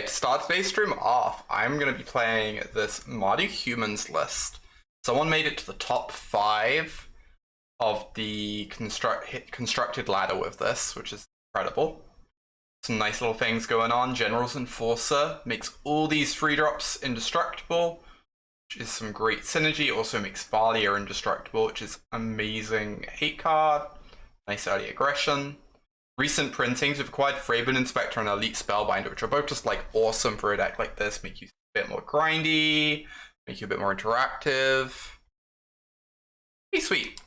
to start today's stream off, I'm going to be playing this Mardu Humans list. Someone made it to the top 5 of the constructed ladder with this, which is incredible. Some nice little things going on. General's Enforcer makes all these free drops indestructible, which is some great synergy. It also makes Thalia indestructible, which is amazing hate card. Nice early aggression. Recent printings have acquired Fraben Inspector and Elite Spellbinder, which are both just like awesome for a deck like this. Make you a bit more grindy, make you a bit more interactive. Pretty sweet.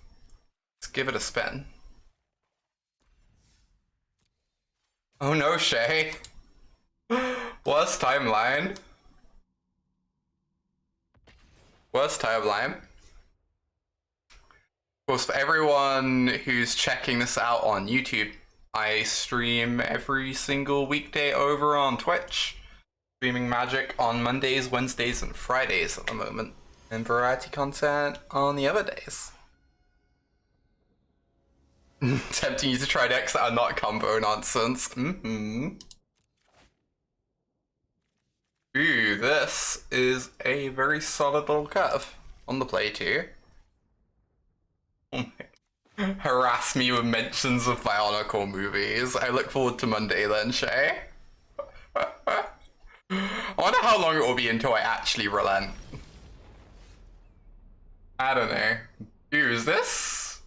Let's give it a spin. Oh no, Shay. Worst timeline. Worst timeline. Of course, for everyone who's checking this out on YouTube, I stream every single weekday over on Twitch. Streaming Magic on Mondays, Wednesdays, and Fridays at the moment. And variety content on the other days. Tempting you to try decks that are not combo nonsense. Ooh, this is a very solid little curve on the play too. Oh my. Harass me with mentions of Bionicle movies. I look forward to Monday then, Shay. I wonder how long it will be until I actually relent. I don't know. Ooh, is this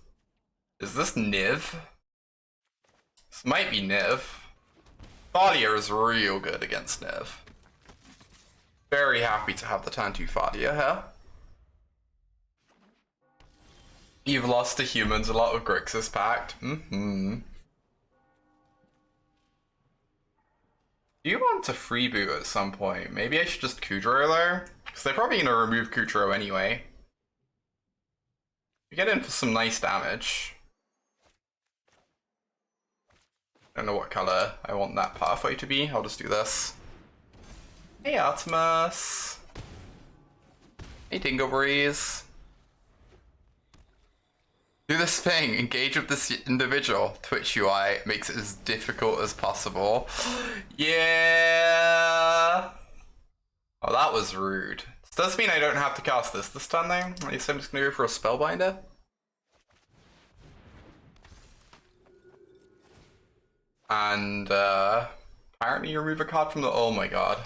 Niv? This might be Niv. Thalia is real good against Niv. Very happy to have the turn 2 Thalia here. You've lost to humans, a lot of Grixis packed. Do you want to freeboot at some point? Maybe I should just Kudrow though? Because they're probably going to remove Kudrow anyway. You get in for some nice damage. Don't know what color I want that pathway to be. I'll just do this. Hey Artemis. Hey Dingleberries. Do this thing, engage with this individual. Twitch UI makes it as difficult as possible. Yeah. Oh, that was rude. This does mean I don't have to cast this turn though. At least I'm just gonna go for a Spellbinder. And apparently remove a card from the, oh my god.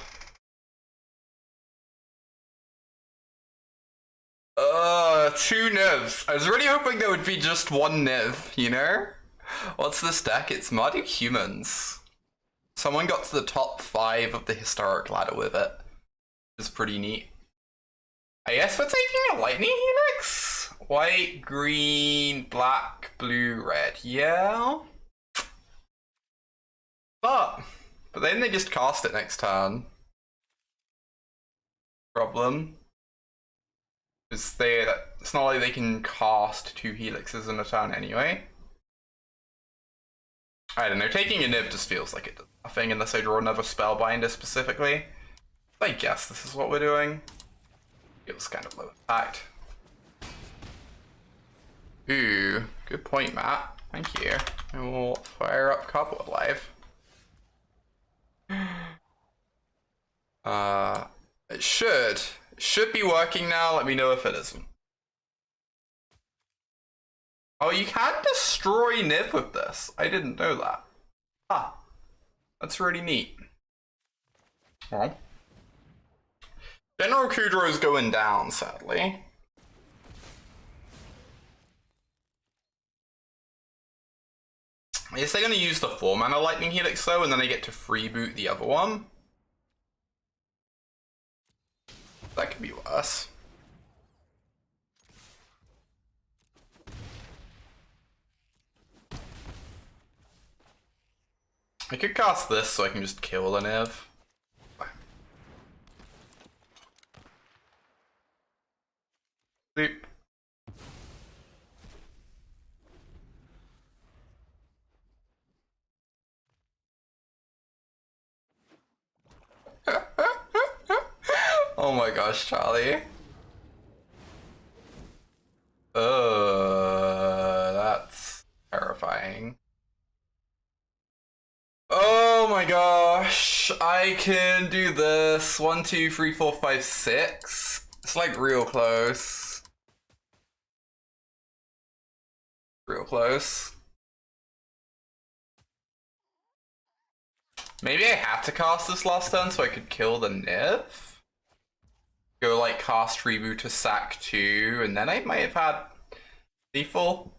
2 Nivs. I was really hoping there would be just 1 Niv, you know? What's this deck? It's Mardu Humans. Someone got to the top 5 of the historic ladder with it. Which is pretty neat. I guess we're taking a Lightning Helix? White, green, black, blue, red. Yeah? But then they just cast it next turn. Problem. It's not like they can cast 2 Helixes in a turn anyway. I don't know, taking a Niv just feels like it does nothing unless I draw another Spellbinder specifically. I guess this is what we're doing. Feels kind of low impact. Ooh, good point, Matt. Thank you. And we'll fire up Cobweb Live. It should be working now. Let me know if it isn't. Oh, you can destroy Niv with this. I didn't know that. Ah, that's really neat. Well, General Kudrow is going down, sadly. I guess they're going to use the 4-mana Lightning Helix though, and then they get to freeboot the other one. That could be worse. I could cast this so I can just kill the Niv. Boop. Oh my gosh, Charlie. That's terrifying. Oh my gosh, I I can do this. 1, 2, 3, 4, 5, 6. It's like real close. Real close. Maybe I had to cast this last turn so I could kill the Niv? Go like cast Reboot to sack 2, and then I might have had lethal.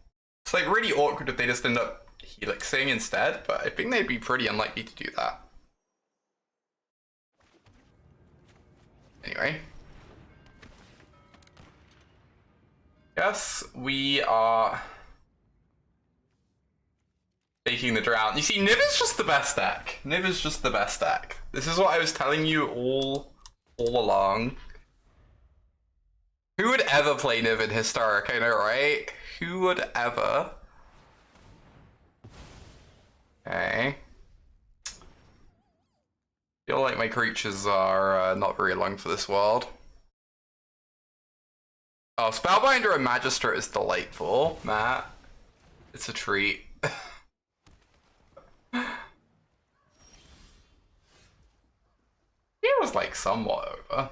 It's like really awkward if they just end up helixing instead, but I think they'd be pretty unlikely to do that. Anyway. Yes, we are taking the drown. You see, Niv is just the best deck. Niv is just the best deck. This is what I was telling you all along. Who would ever play Niv in Historic? I know, right? Who would ever? Okay. Feel like my creatures are not very long for this world. Oh, Spellbinder and Magistrate is delightful, Matt. It's a treat. It was like somewhat over.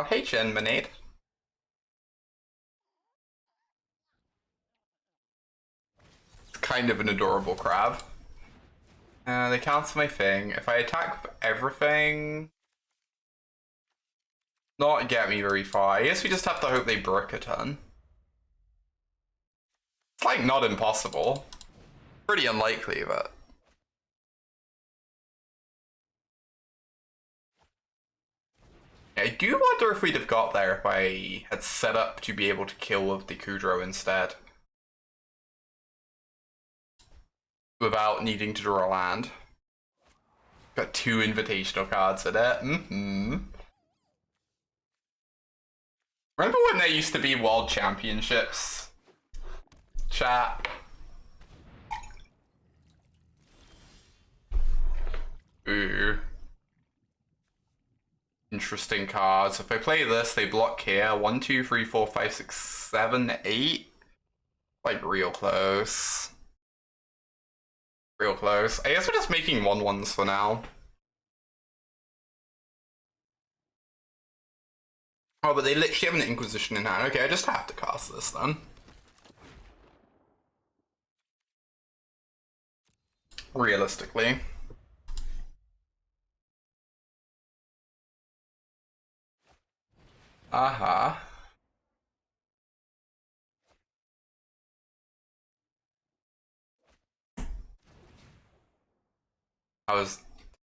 Hey Jen Manade. It's kind of an adorable crab. They cancel my thing. If I attack with everything, not get me very far. I guess we just have to hope they brick a ton. It's like not impossible. Pretty unlikely, but. I do wonder if we'd have got there if I had set up to be able to kill with the Kudrow instead. Without needing to draw a land. Got 2 invitational cards in it. Remember when there used to be World Championships? Chat. Ooh. Interesting cards. If I play this, they block here. 1, 2, 3, 4, 5, 6, 7, 8. Like real close. Real close. I guess we're just making 1/1s for now. Oh, but they literally have an Inquisition in hand. Okay, I just have to cast this then. Realistically. Aha.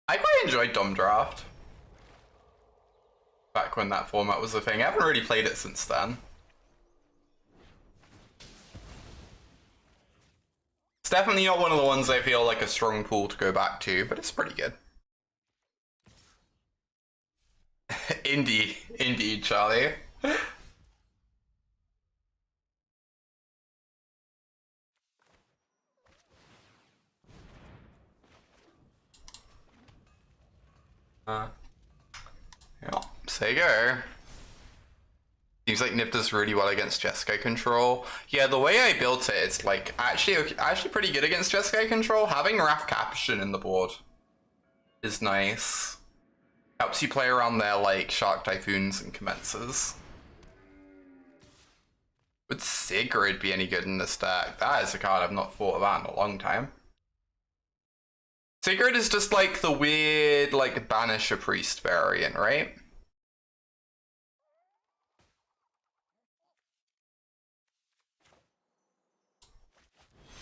I quite enjoyed Dumb Draft. Back when that format was a thing. I haven't really played it since then. It's definitely not one of the ones I feel like a strong pool to go back to, but it's pretty good. Indeed, Charlie. Yeah, say go. Seems like Nip does really well against Jeskai control. Yeah, the way I built it, it's like actually pretty good against Jeskai control. Having Wrath Capuchin in the board is nice. Helps you play around their like Shark Typhoons and Commences. Would Sigrid be any good in this deck? That is a card I've not thought about in a long time. Sigrid is just like the weird like Banisher Priest variant, right?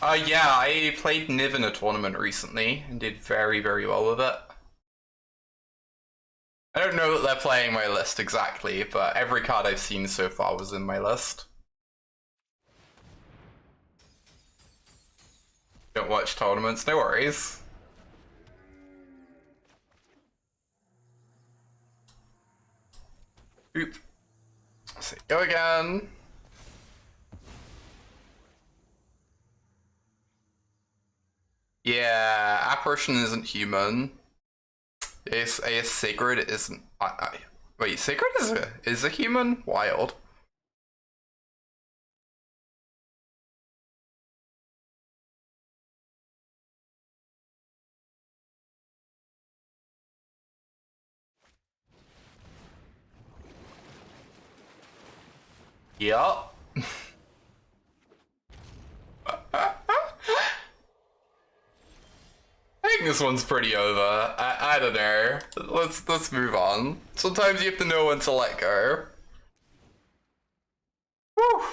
Yeah, I played Niv in a tournament recently and did very, very well with it. I don't know that they're playing my list exactly, but every card I've seen so far was in my list. Don't watch tournaments, no worries. Oop. So go again. Yeah, apparition isn't human. AS sacred isn't. Wait, sacred is a human? Wild. Yup. I think this one's pretty over. I don't know. Let's move on. Sometimes you have to know when to let go. Whew.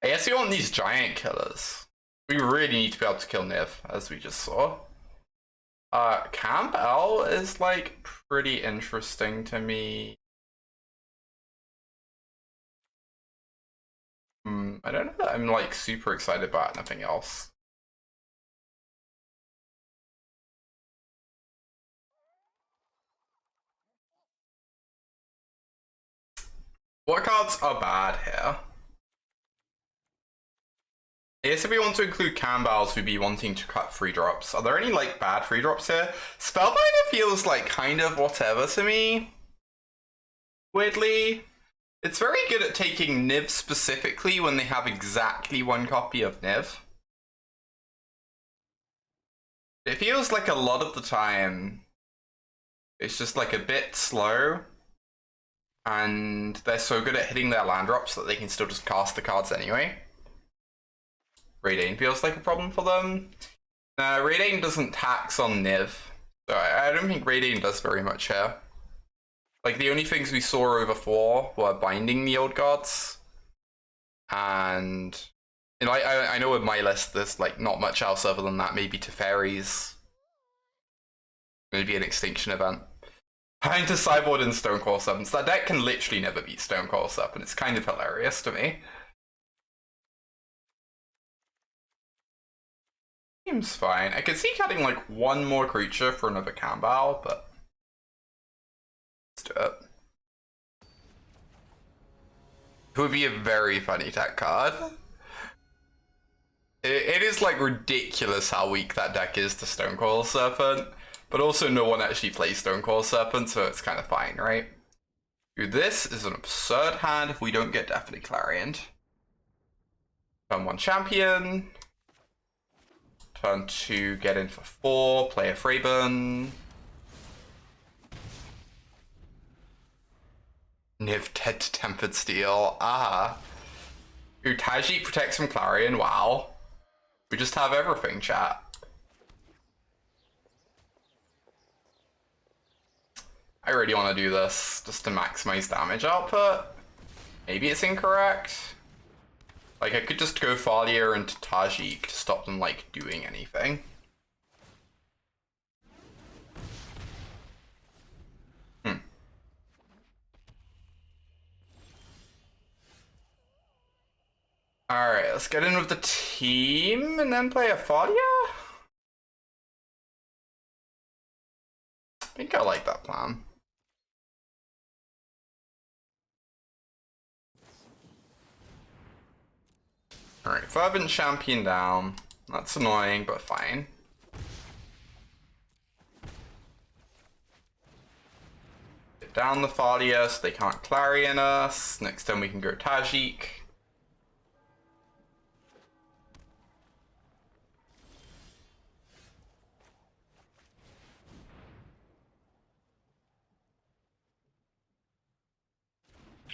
I guess we want these giant killers. We really need to be able to kill Niv, as we just saw. Camp L is like pretty interesting to me. I don't know that I'm like super excited about nothing else. What cards are bad here? I guess if we want to include Campbells, we'd be wanting to cut free drops. Are there any like bad free drops here? Spellbinder feels like kind of whatever to me. Weirdly. It's very good at taking Niv specifically when they have exactly one copy of Niv. It feels like a lot of the time it's just like a bit slow. And they're so good at hitting their land drops that they can still just cast the cards anyway. Raidane feels like a problem for them. Raidane doesn't tax on Niv, so I don't think Raidane does very much here. Like, the only things we saw over 4 were binding the old gods. And you know, I know with my list there's like not much else other than that, maybe Teferis. Maybe an extinction event. Into Cyborg and Stonecoil Serpents. That deck can literally never beat Stonecoil Serpent. It's kind of hilarious to me. Seems fine. I could see cutting like one more creature for another Kambal, but let's do it. It would be a very funny tech card. It is like ridiculous how weak that deck is to Stonecoil Serpent, but also no one actually plays Stonecoil Serpent, so it's kind of fine, right? Dude, this is an absurd hand if we don't get Definitely Clarioned. Turn 1 champion. Turn 2 get in for 4, play a Fraben. Niv dead to Tempered Steel. Ooh, Tajik protects from Clarion, wow. We just have everything, chat. I really want to do this just to maximize damage output. Maybe it's incorrect. Like, I could just go Thalia into Tajik to stop them, like, doing anything. Alright, let's get in with the team and then play a Thalia? I think I like that plan. Alright, Fervent Champion down. That's annoying, but fine. Get down the Thalia so they can't Clarion us. Next time we can go Tajik.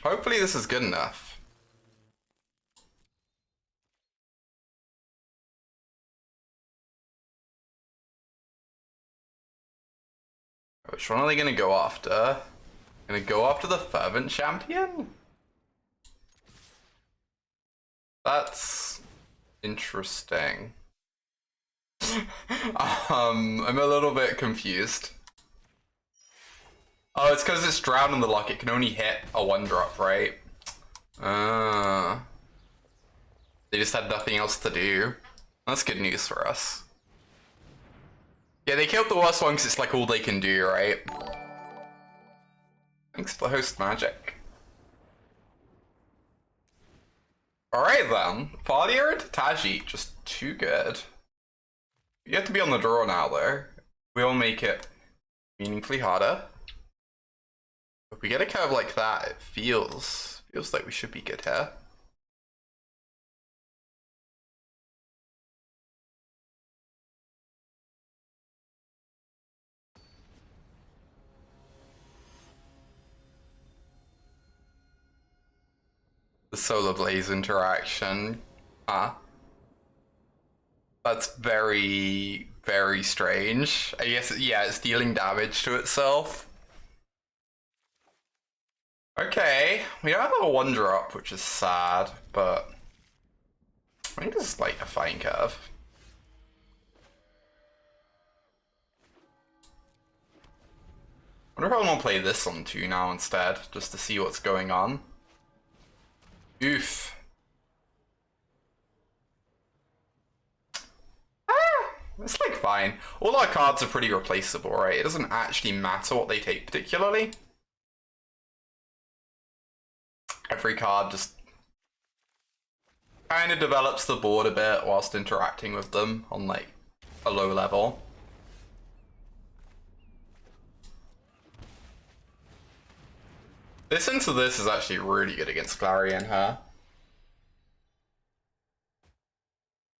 Hopefully this is good enough. Which one are they gonna go after? Gonna go after the Fervent Champion? That's interesting. I'm a little bit confused. Oh, it's because it's Drown in the Luck. It can only hit a 1-drop, right? They just had nothing else to do. That's good news for us. Yeah, they killed the worst one because it's like all they can do, right? Thanks for the host magic. Alright. Alright then. Fadia and Taji, just too good. You have to be on the draw now though. We'll make it meaningfully harder. If we get a curve like that, it feels like we should be good here. The Solar Blaze interaction. That's very, very strange. I guess, yeah, it's dealing damage to itself. Okay, we don't have a 1-drop, which is sad, but I think this is like a fine curve. I wonder if I want to play this on 2 now instead, just to see what's going on. Oof. It's like fine. All our cards are pretty replaceable, right? It doesn't actually matter what they take particularly. Every card just kind of develops the board a bit whilst interacting with them on like a low level. This into this is actually really good against Clarion here.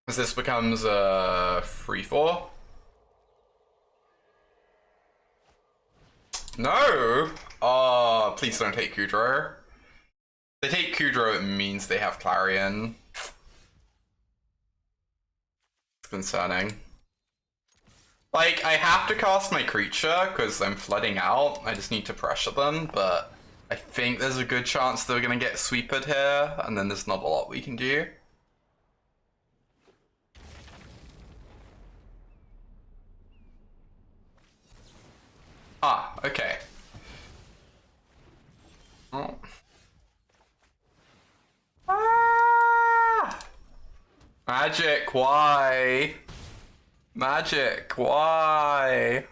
As this becomes a 3-4. No! Oh, please don't take Kudro. If they take Kudro, it means they have Clarion. It's concerning. Like, I have to cast my creature because I'm flooding out. I just need to pressure them, but I think there's a good chance they're gonna get sweeped here, and then there's not a lot we can do. Ah, okay. Oh. Ah! Magic, why? Magic, why?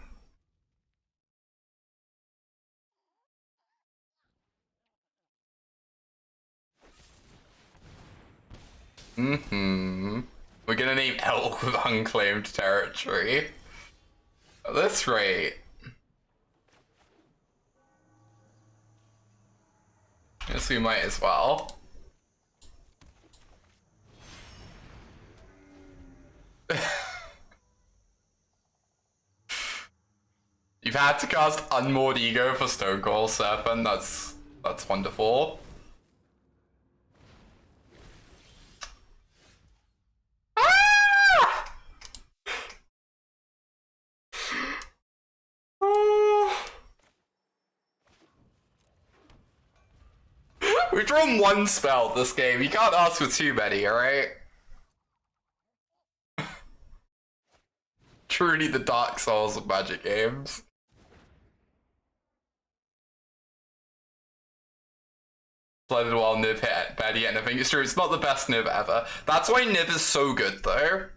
We're gonna name Elk with unclaimed territory. At this rate. Guess we might as well. You've had to cast Unmoored Ego for Stonecoil Serpent, that's wonderful. Ah! We've drawn 1 spell this game, you can't ask for too many, alright? Truly the Dark Souls of Magic games. Flooded while Niv hit Betty, and I think it's true, it's not the best Niv ever. That's why Niv is so good though.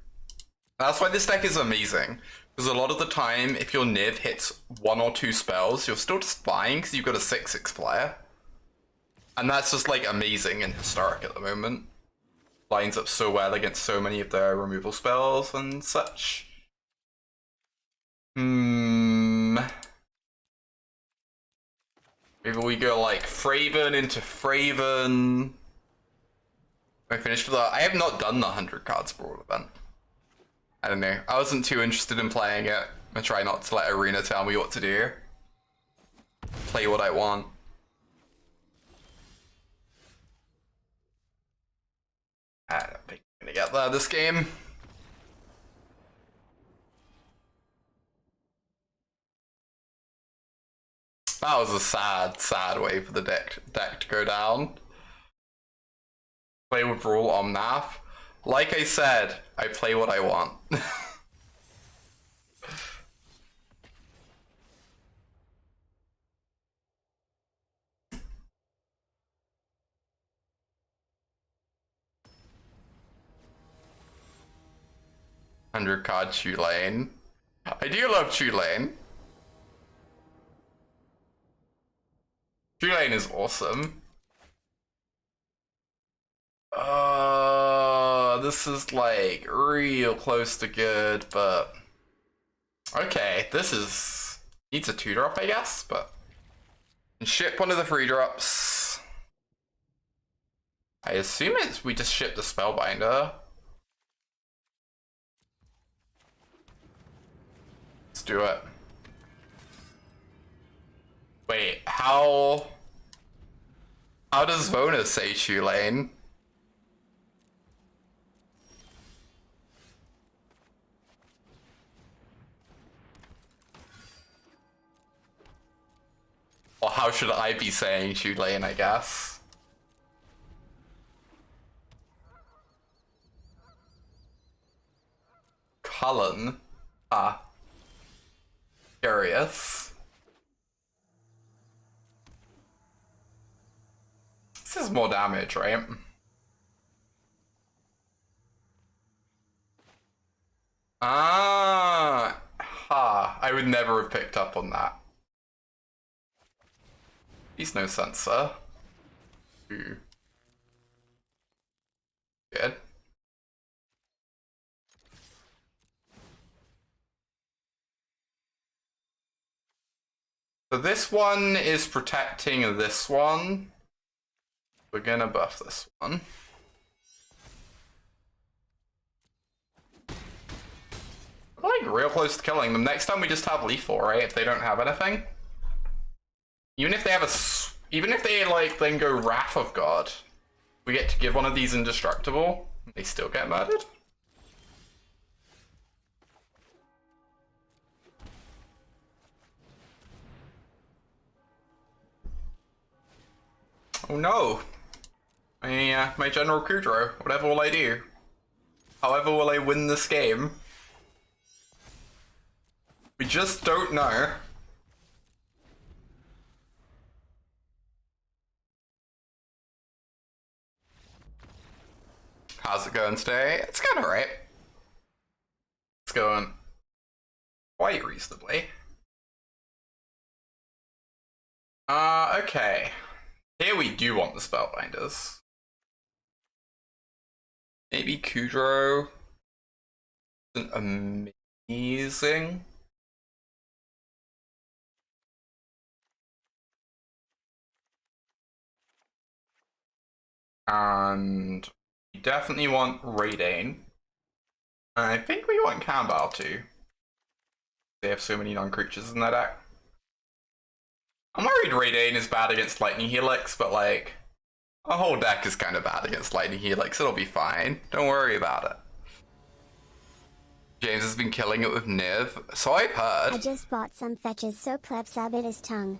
That's why this deck is amazing. Because a lot of the time, if your Niv hits 1 or 2 spells, you're still just fine because you've got a 6/6 player. And that's just like amazing and historic at the moment. Lines up so well against so many of their removal spells and such. Maybe we go like Fraven into Fraven. I finished with that. I have not done the 100 cards brawl event. I don't know. I wasn't too interested in playing it. I try not to let Arena tell me what to do. Play what I want. I don't think I'm gonna get there this game. That was a sad, sad way for the deck to go down. Play with Brawl Omnath. Like I said, I play what I want. 100 card Tulane. I do love Tulane. Tulane is awesome. This is like real close to good, but okay, this is needs a 2-drop, I guess, but ship one of the 3-drops. I assume it's we just ship the Spellbinder. Let's do it. Wait, how does Vona say Shoe Lane? Or how should I be saying Shoe Lane, I guess? Cullen? Ah. Curious. This is more damage, right? Ah. Ha. I would never have picked up on that. He's no sensor. Ooh. Good. So this one is protecting this one. We're gonna buff this one. We're like real close to killing them. Next time we just have lethal, right? If they don't have anything. Even if they have even if they like then go Wrath of God, we get to give one of these indestructible. They still get murdered. Oh no! My General Kudro. Whatever will I do? However will I win this game? We just don't know. How's it going today? It's going alright. It's going quite reasonably. Okay. Here we do want the Spellbinders. Maybe Kudro isn't amazing. And we definitely want Raidane. I think we want Kambal too. They have so many non-creatures in their deck. I'm worried Raidane is bad against Lightning Helix, but like, our whole deck is kind of bad against Lightning Helix. It'll be fine. Don't worry about it. James has been killing it with Niv, so I've heard. I just bought some fetches so plebs I bit his tongue.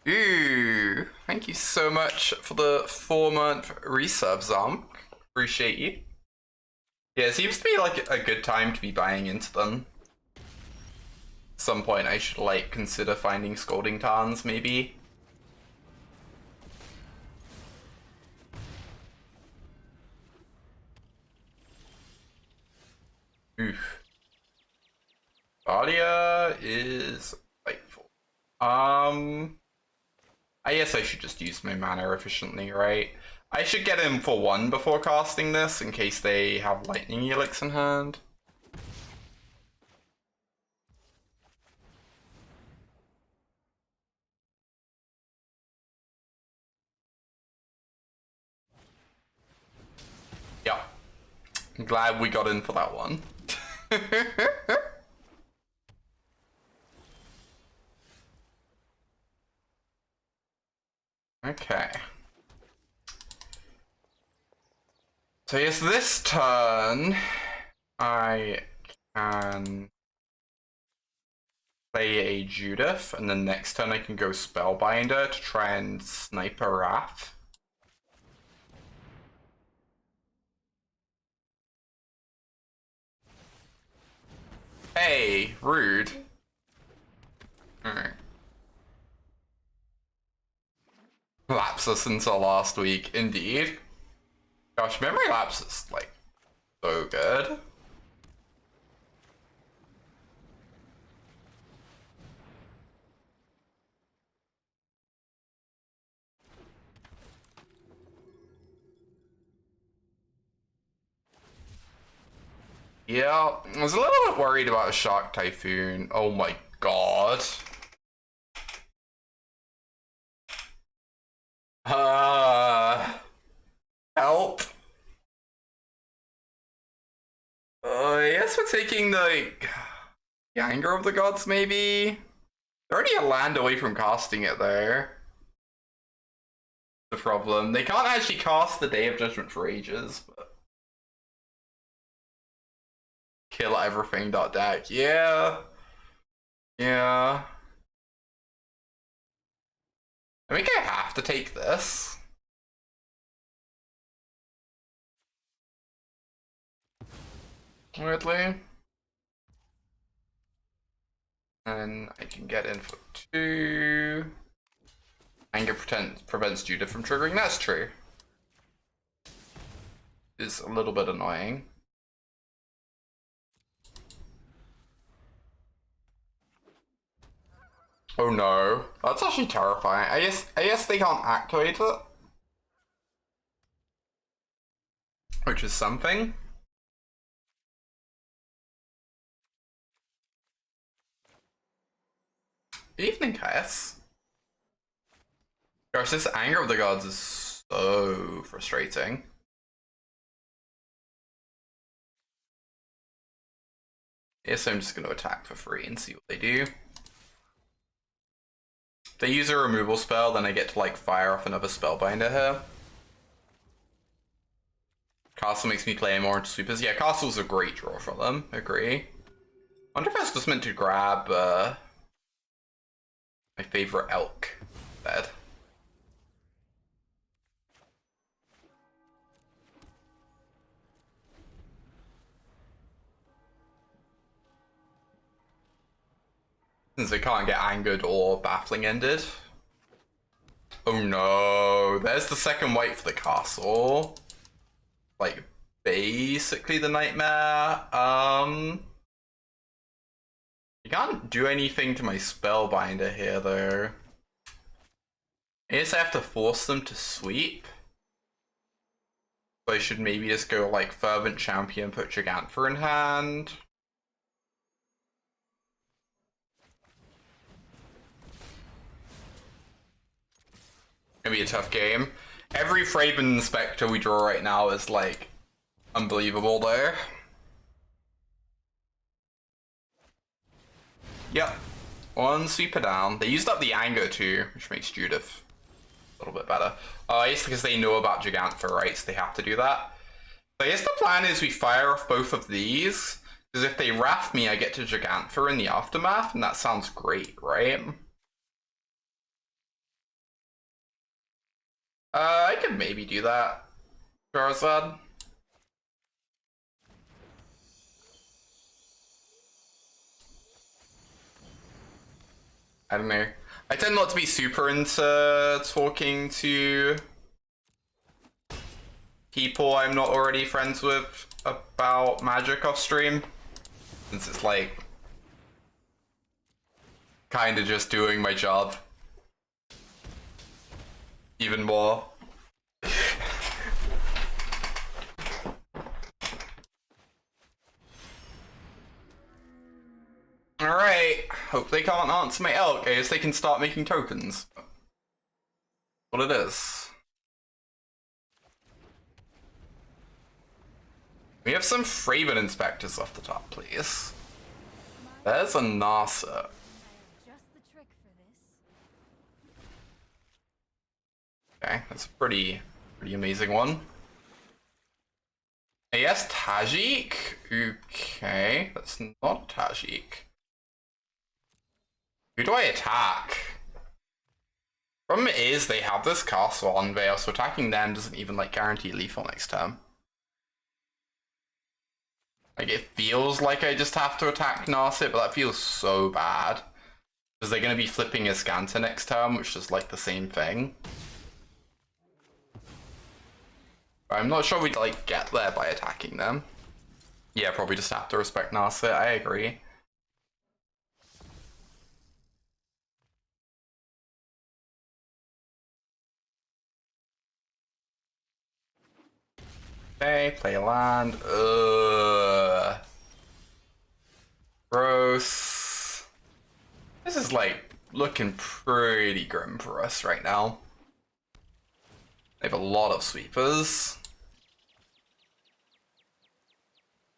Ooh, thank you so much for the 4-month resub, Zonk. Appreciate you. Yeah, it seems to be like a good time to be buying into them. At some point I should like consider finding Scolding Tarns, maybe. Oof. Valia is delightful. I guess I should just use my mana efficiently, right? I should get him for 1 before casting this, in case they have Lightning Helix in hand. Yeah. I'm glad we got in for that one. Okay. So yes, this turn I can play a Judith, and then next turn I can go Spellbinder to try and snipe a Wrath. Hey, rude. Alright. Lapsus until last week, indeed. Gosh, Memory Lapse is like so good. Yeah, I was a little bit worried about a Shark Typhoon. Oh my god. Help. Yes, we're taking the anger of the gods, maybe? They're already a land away from casting it there. The problem. They can't actually cast the Day of Judgment for ages, but kill everything deck. Yeah. Yeah. I think I have to take this. Weirdly. And I can get in for 2. Anger prevents Judah from triggering. That's true. It's a little bit annoying. Oh no. That's actually terrifying. I guess they can't activate it. Which is something. Evening, Cass. Gosh, this anger of the gods is so frustrating. Yes, I'm just going to attack for free and see what they do. If they use a removal spell, then I get to like fire off another spellbinder here. Castle makes me play more into sweepers. Yeah, Castle's a great draw for them. Agree. I wonder if I was just meant to grab my favorite elk bed. Since they can't get angered or baffling ended. Oh no, there's the second white for the castle. Like, basically the nightmare. You can't do anything to my spellbinder here though. I guess I have to force them to sweep. So I should maybe just go like Fervent Champion, put Gigantfer in hand. Gonna be a tough game. Every Fraben Spectre we draw right now is like unbelievable though. Yep. One sweeper down. They used up the anger too, which makes Judith a little bit better. I guess because they know about Gigantfer, right? So they have to do that. So I guess the plan is we fire off both of these. Because if they wrath me, I get to Gigantfer in the aftermath, and that sounds great, right? I could maybe do that. Charizard. I don't know. I tend not to be super into talking to people I'm not already friends with about Magic off stream. Since it's like kind of just doing my job. Even more. Alright, hope they can't answer my elk. I guess they can start making tokens. What it is. We have some Fraven Inspectors off the top, please. There's a NASA. Okay, that's a pretty amazing one. Yes, Tajik. Okay, that's not Tajik. Who do I attack? Problem is they have this castle on Vale, so attacking them doesn't even like guarantee lethal next turn. Like it feels like I just have to attack Narset, but that feels so bad. Because they're gonna be flipping Iskanta next turn, which is like the same thing. I'm not sure we'd like get there by attacking them. Yeah, probably just have to respect Narset, I agree. Okay, play a land. Gross. This is like looking pretty grim for us right now. They have a lot of sweepers.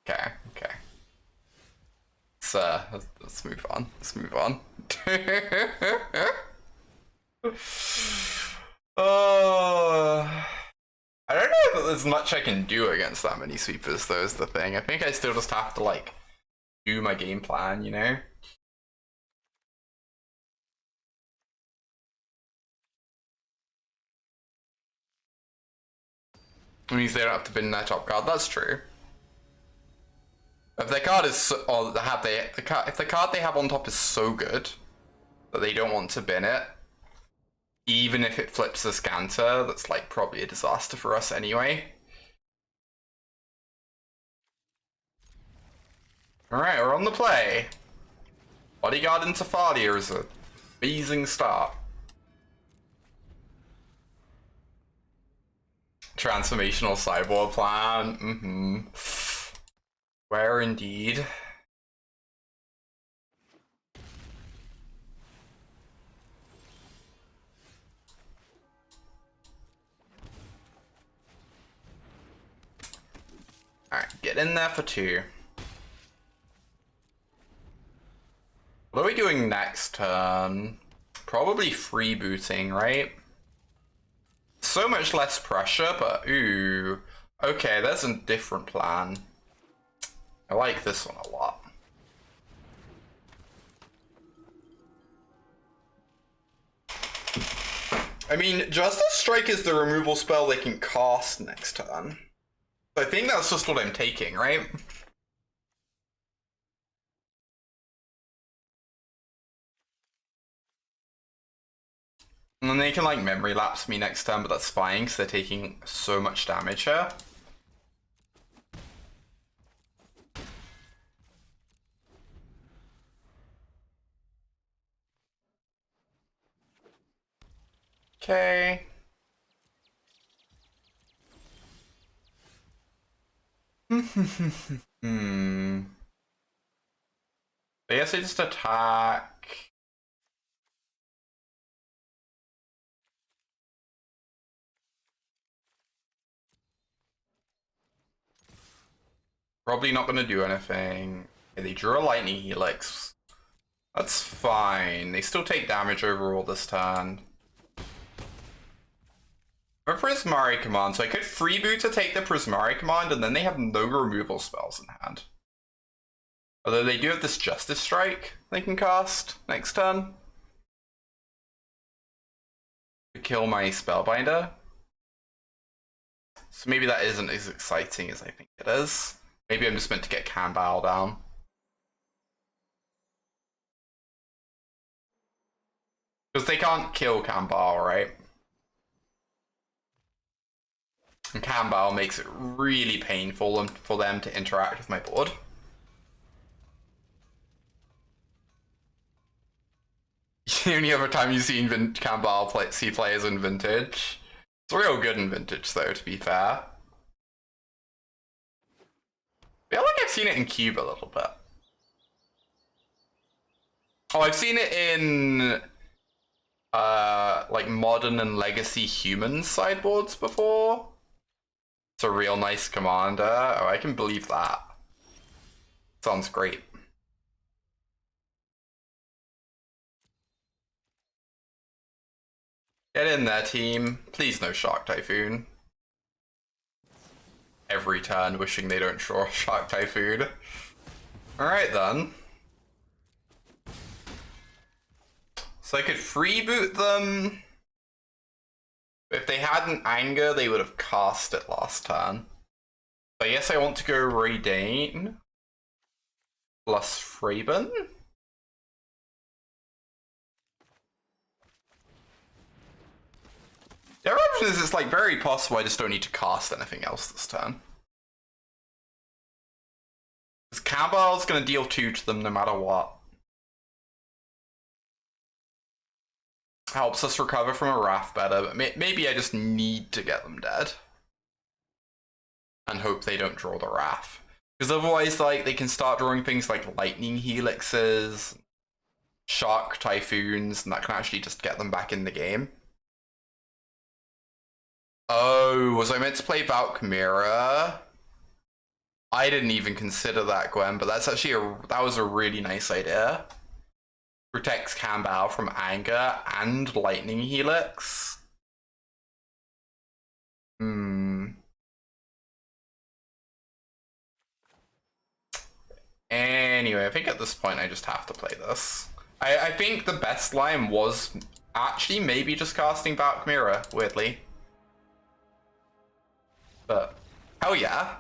Okay, okay. Let's move on. Let's move on. Oh, I don't know if there's much I can do against that many sweepers, though, is the thing. I think I still just have to, like, do my game plan, you know? It means they don't have to bin their top card, that's true. If their card is so, or if the card they have on top is so good that they don't want to bin it, even if it flips a scanter, that's like probably a disaster for us anyway. Alright, we're on the play. Bodyguard into Thalia is an amazing start. Transformational sideboard plan, Where indeed. Alright, get in there for 2. What are we doing next turn? Probably freebooting, right? So much less pressure, but ooh. Okay, there's a different plan. I like this one a lot. I mean, Justice Strike is the removal spell they can cast next turn. I think that's just what I'm taking, right? And then they can like memory lapse me next turn, but that's fine because they're taking so much damage here. Okay. I guess I just attack. Probably not gonna do anything. Okay, they drew a lightning helix. That's fine. They still take damage overall this turn. A Prismari command, so I could freeboot to take the Prismari command, and then they have no removal spells in hand. Although they do have this Justice Strike they can cast next turn to kill my Spellbinder. So maybe that isn't as exciting as I think it is. Maybe I'm just meant to get Kambal down. Because they can't kill Kambal, right? And Kambal makes it really painful for them to interact with my board. The only other time you've seen Kambal see players in Vintage. It's real good in Vintage, though, to be fair. I feel like I've seen it in Cube a little bit. Oh, I've seen it in like Modern and Legacy Humans sideboards before. It's a real nice commander. Oh, I can believe that. Sounds great. Get in there, team. Please no Shark Typhoon. Every turn wishing they don't draw Shark Typhoon. Alright then. So I could freeboot them. If they had an Anger, they would have cast it last turn. So I guess I want to go Raidane plus Fraben. The other option is it's like very possible I just don't need to cast anything else this turn. Because Kambal's going to deal 2 to them no matter what. Helps us recover from a Wrath better, but maybe I just need to get them dead. And hope they don't draw the Wrath. Because otherwise, like, they can start drawing things like lightning helixes, shark typhoons, and that can actually just get them back in the game. Oh, was I meant to play Valkyria? I didn't even consider that, Gwen, but that's actually that was a really nice idea. Protects Kambao from anger and lightning helix. Anyway, I think at this point I just have to play this. I think the best line was actually maybe just casting Valkyria, weirdly. But, hell yeah,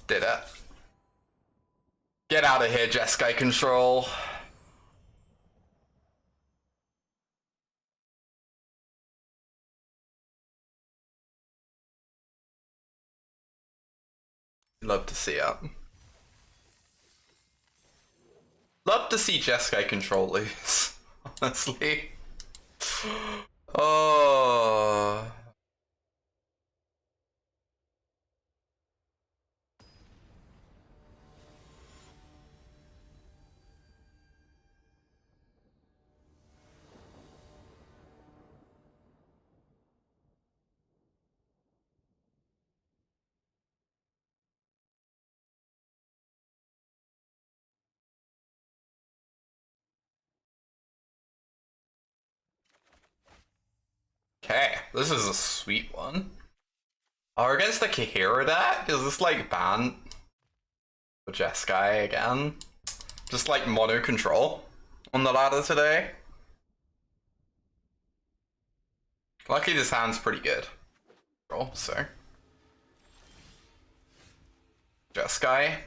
did it. Get out of here, Jeskai Control. Love to see it. Love to see Jeskai Control lose, honestly. Oh. Okay, this is a sweet one. Oh, against the Kahira deck? Is this like ban for Jeskai again? Just like mono control on the ladder today. Luckily this hand's pretty good. So. Jeskai.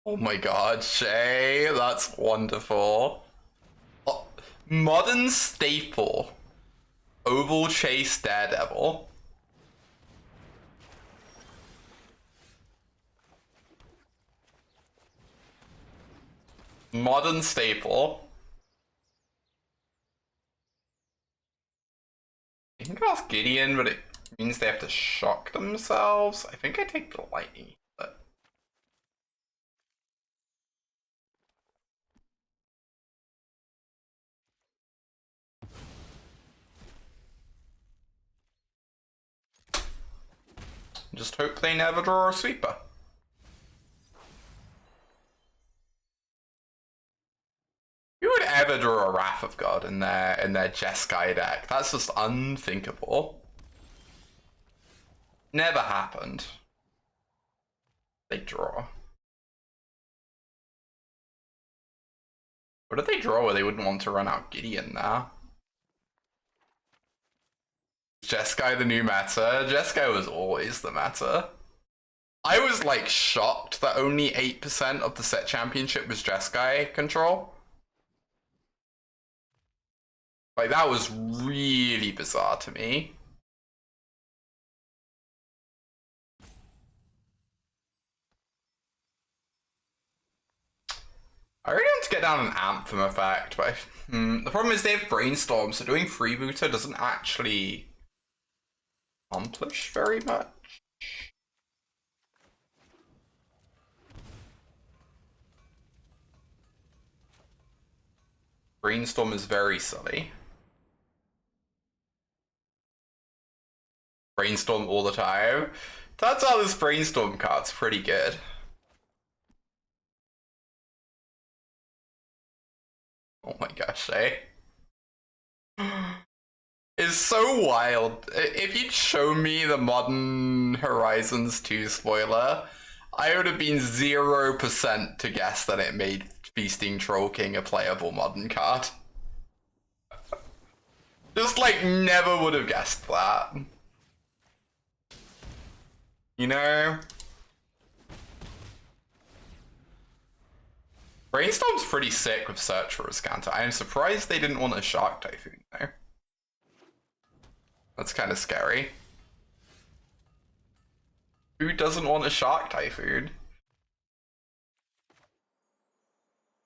Oh my god, Shay, that's wonderful. Oh, modern staple. Oval Chase Daredevil. Modern staple. You can cast Gideon, but it means they have to shock themselves. I think I take the lightning. But... just hope they never draw a sweeper. Who would ever draw a Wrath of God in their Jeskai deck? That's just unthinkable. Never happened. They draw. What did they draw where they wouldn't want to run out Gideon now? Jeskai the new meta? Jeskai was always the meta. I was like shocked that only 8% of the set championship was Jeskai control. Like that was really bizarre to me. I really want to get down an Anthem effect, but the problem is they have Brainstorm, so doing Freebooter doesn't actually accomplish very much. Brainstorm is very silly. Brainstorm all the time. Turns out this Brainstorm card's pretty good. Oh my gosh, eh? It's so wild. If you'd show me the Modern Horizons 2 spoiler, I would have been 0% to guess that it made Feasting Troll King a playable modern card. Just like never would have guessed that. You know? Brainstorm's pretty sick with Search for a Scanter. I am surprised they didn't want a Shark Typhoon though. That's kind of scary. Who doesn't want a Shark Typhoon?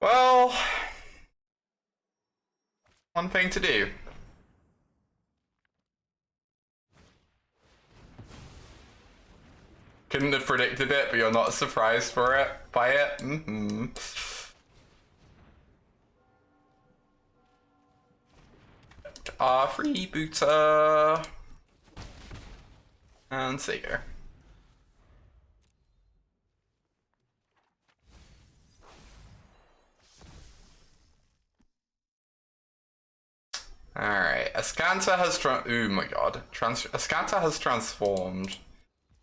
Well, one thing to do. Couldn't have predicted it, but you're not surprised by it. Mm-hmm. Freebooter. And Sager. Alright, Ascanta has oh my god. Ascanta has transformed.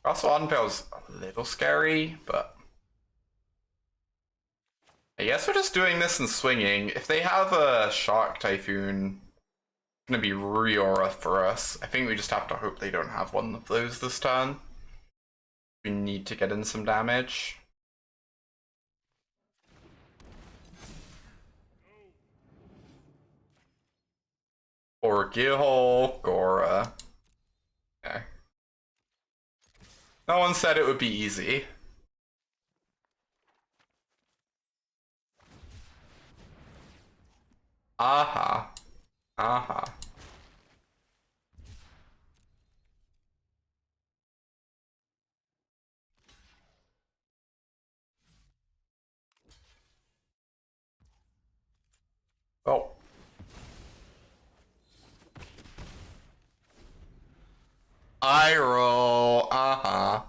Also, Unpale's a little scary, but I guess we're just doing this and swinging. If they have a Shark Typhoon, it's gonna be real rough for us. I think we just have to hope they don't have one of those this turn. We need to get in some damage. Or Gearhulk, or okay. No one said it would be easy. Aha. Aha. Oh. I roll. Uh-huh.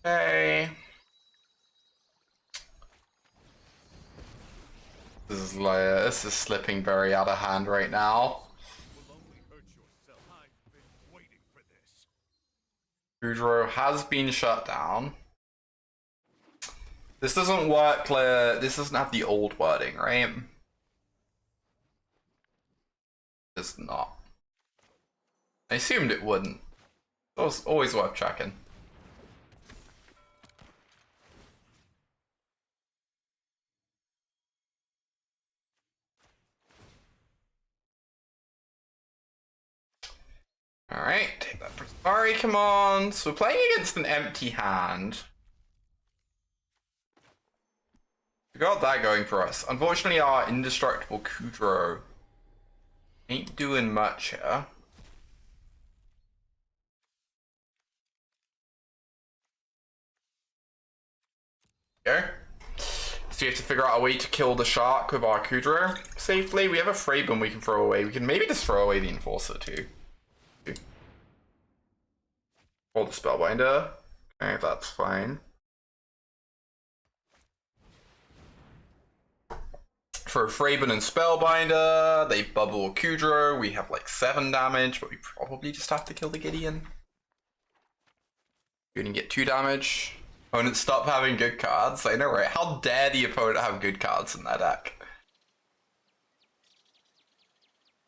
Okay. This is slipping very out of hand right now. Kudro has been shut down. This doesn't work, this doesn't have the old wording, right? It's not. I assumed it wouldn't. It was always worth checking. Alright, take that Prismari command. So we're playing against an empty hand. We got that going for us. Unfortunately, our indestructible Kudro ain't doing much here. Go. So you have to figure out a way to kill the shark with our Kudro safely. We have a Fraben we can throw away. We can maybe just throw away the Enforcer too. Or the Spellbinder. Okay, that's fine. For Fraben and Spellbinder, they bubble Kudro. We have like 7 damage, but we probably just have to kill the Gideon. We can get 2 damage. Opponents stop having good cards. I know, right? How dare the opponent have good cards in their deck?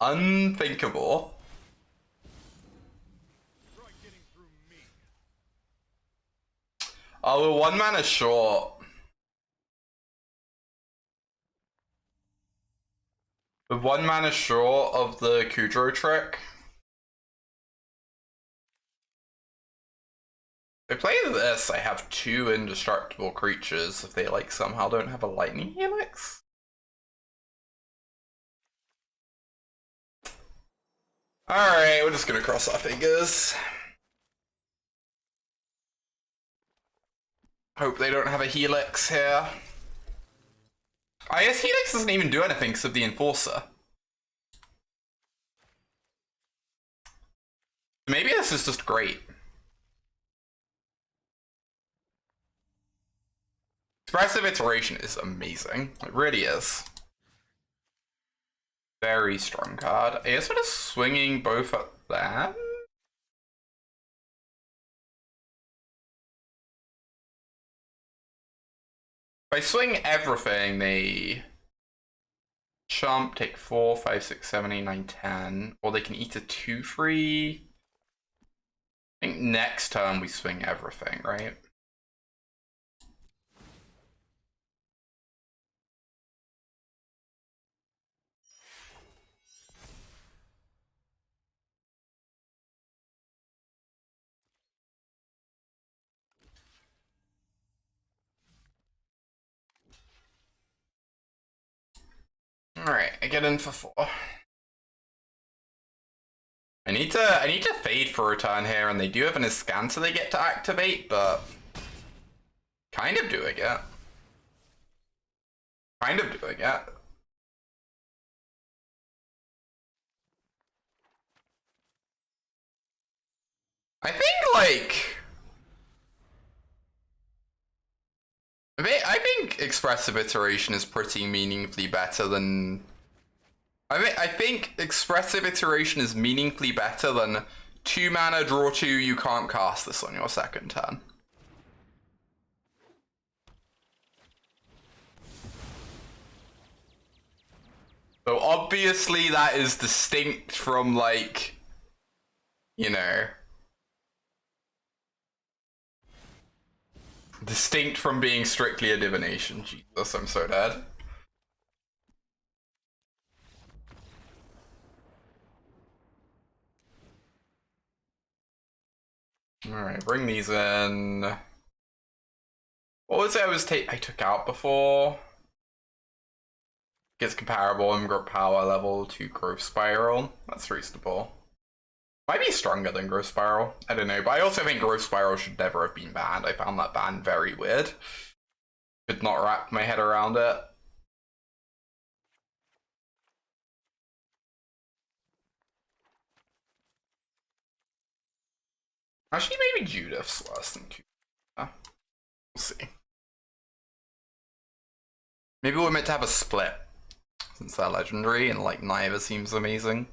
Unthinkable. Oh, we're 1 mana short. We're 1 mana short of the Kudro trick. If I play this, I have 2 indestructible creatures if they like somehow don't have a lightning helix. Alright, we're just gonna cross our fingers. Hope they don't have a helix here. I guess helix doesn't even do anything because of the enforcer. Maybe this is just great. Expressive Iteration is amazing. It really is. Very strong card. I guess we're just swinging both at them. If I swing everything, they chump, take 4, 5, 6, 7, 8, 9, 10. Or they can eat a 2/3. I think next turn we swing everything, right? Alright, I get in for 4. I need to fade for a turn here, and they do have an Escanter they get to activate, but kind of doing it. Kind of doing it. I think, like... I think Expressive Iteration is pretty meaningfully better than... I think Expressive Iteration is meaningfully better than 2 mana, draw 2, you can't cast this on your second turn. So obviously that is distinct from, like, you know... distinct from being strictly a divination. Jesus, I'm so dead. Alright, bring these in. What was it I took out before? Gets comparable in growth power level to Growth Spiral. That's reasonable. Might be stronger than Growth Spiral. I don't know, but I also think Growth Spiral should never have been banned. I found that ban very weird. Could not wrap my head around it. Actually, maybe Judith's worse than Kuta. We'll see. Maybe we're meant to have a split, since they're legendary, and like neither seems amazing.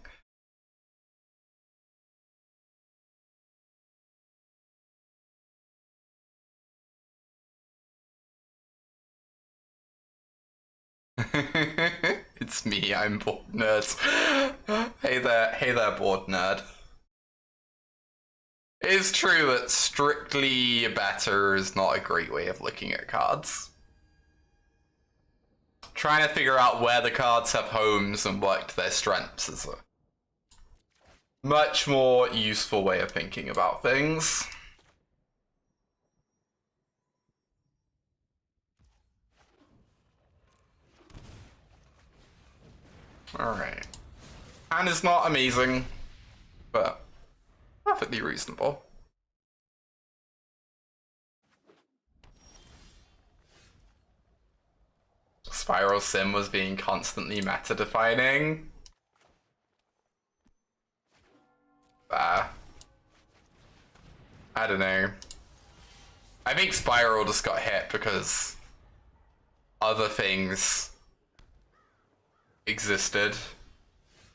It's me, I'm bored nerd. Hey there, bored nerd. It is true that strictly better is not a great way of looking at cards. Trying to figure out where the cards have homes and work to their strengths is a much more useful way of thinking about things. Alright. And it's not amazing, but perfectly reasonable. Spiral Sim was being constantly meta-defining. I don't know. I think Spiral just got hit because other things existed.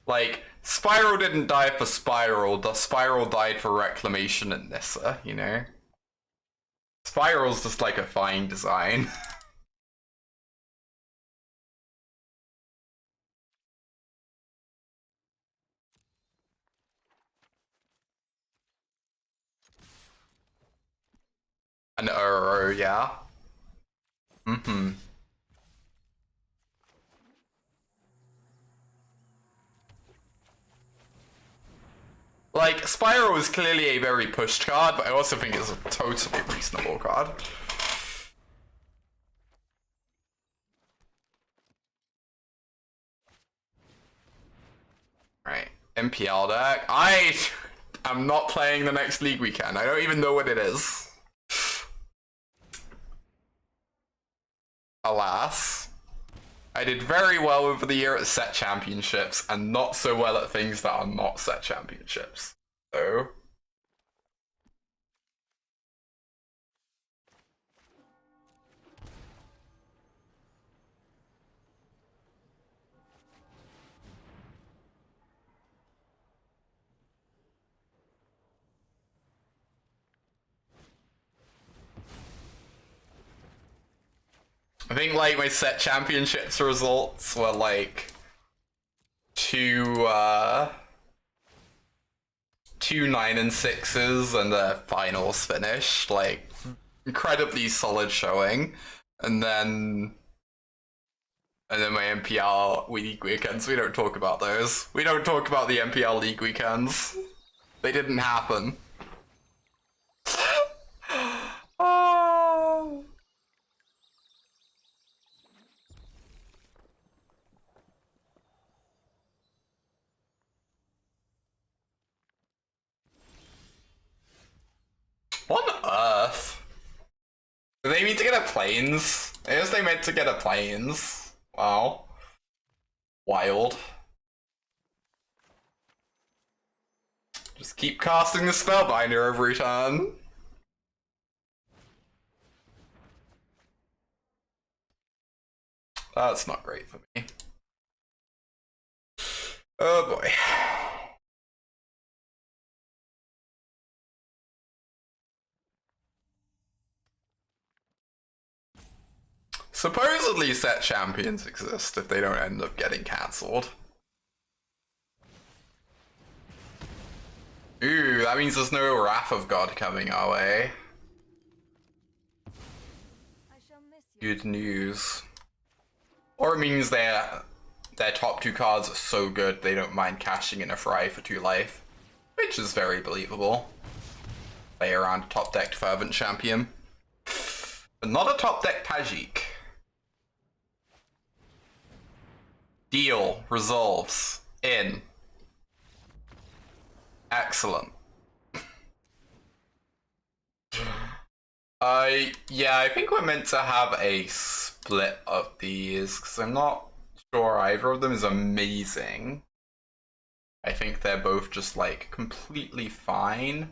Like, Spiral didn't die for Spiral, the Spiral died for Reclamation and Nissa, you know? Spiral's just like a fine design. An Uro, yeah. Mm-hmm. Like, Spiral is clearly a very pushed card, but I also think it's a totally reasonable card. Right, MPL deck. I am not playing the next League weekend. I don't even know what it is. Alas. I did very well over the year at set championships, and not so well at things that are not set championships. So... I think, like, my set championships results were, like, two 9 and 6s and the finals finished, like, incredibly solid showing. And then my MPL league weekends, we don't talk about those. We don't talk about the MPL league weekends. They didn't happen. Oh. they mean to get a planes? I guess they meant to get a planes. Wow. Wild. Just keep casting the Spellbinder every turn. That's not great for me. Oh boy. Supposedly set champions exist if they don't end up getting cancelled. Ooh, that means there's no Wrath of God coming our way. Good news. Or it means their top two cards are so good they don't mind cashing in a Fry for 2 life. Which is very believable. Play around a top decked Fervent Champion. But not a top decked Tajik. Deal resolves in. Excellent. Yeah, I think we're meant to have a split of these because I'm not sure either of them is amazing. I think they're both just like completely fine.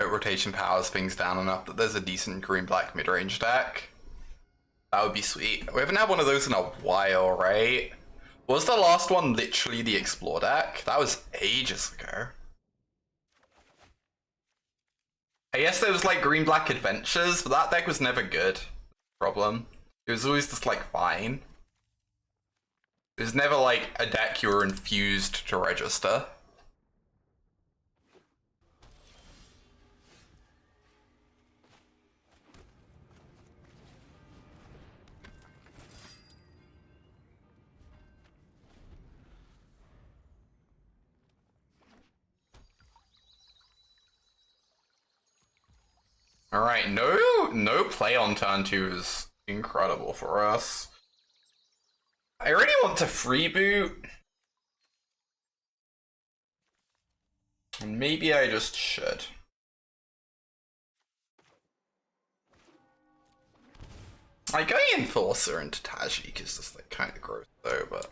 Rotation powers things down enough that there's a decent green-black mid-range deck. That would be sweet. We haven't had one of those in a while, right? Was the last one literally the Explore deck? That was ages ago. I guess there was like green-black adventures, but that deck was never good. Problem. It was always just like fine. It was never like a deck you were infused to register. Alright, no play on turn 2 is incredible for us. I really want to freeboot. Maybe I just should. Like, going Enforcer into Tajik is just like kind of gross though, but...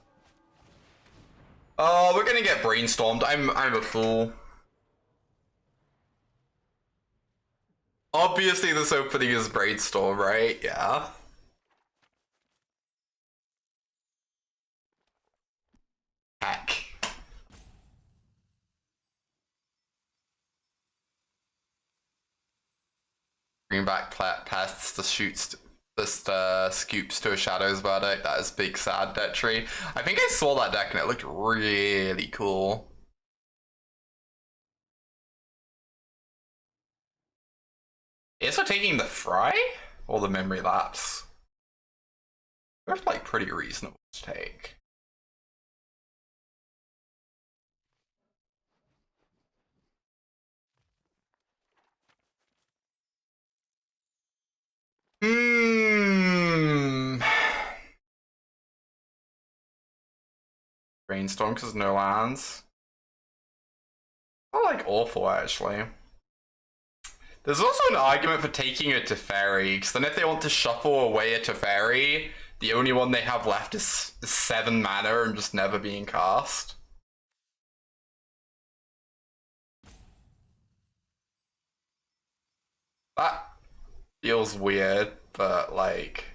Oh, we're gonna get brainstormed. I'm a fool. Obviously this opening is brainstorm, right? Yeah. Heck. Bring back pests, the shoots, the scoops to a Shadows Verdict. That is big sad deck tree. I think I saw that deck and it looked really cool. Is it taking the Fry or the Memory Lapse? They're like pretty reasonable to take. Brainstorm because no lands. Not like awful actually. There's also an argument for taking a Teferi, because then if they want to shuffle away a Teferi, the only one they have left is 7 mana and just never being cast. That feels weird, but like...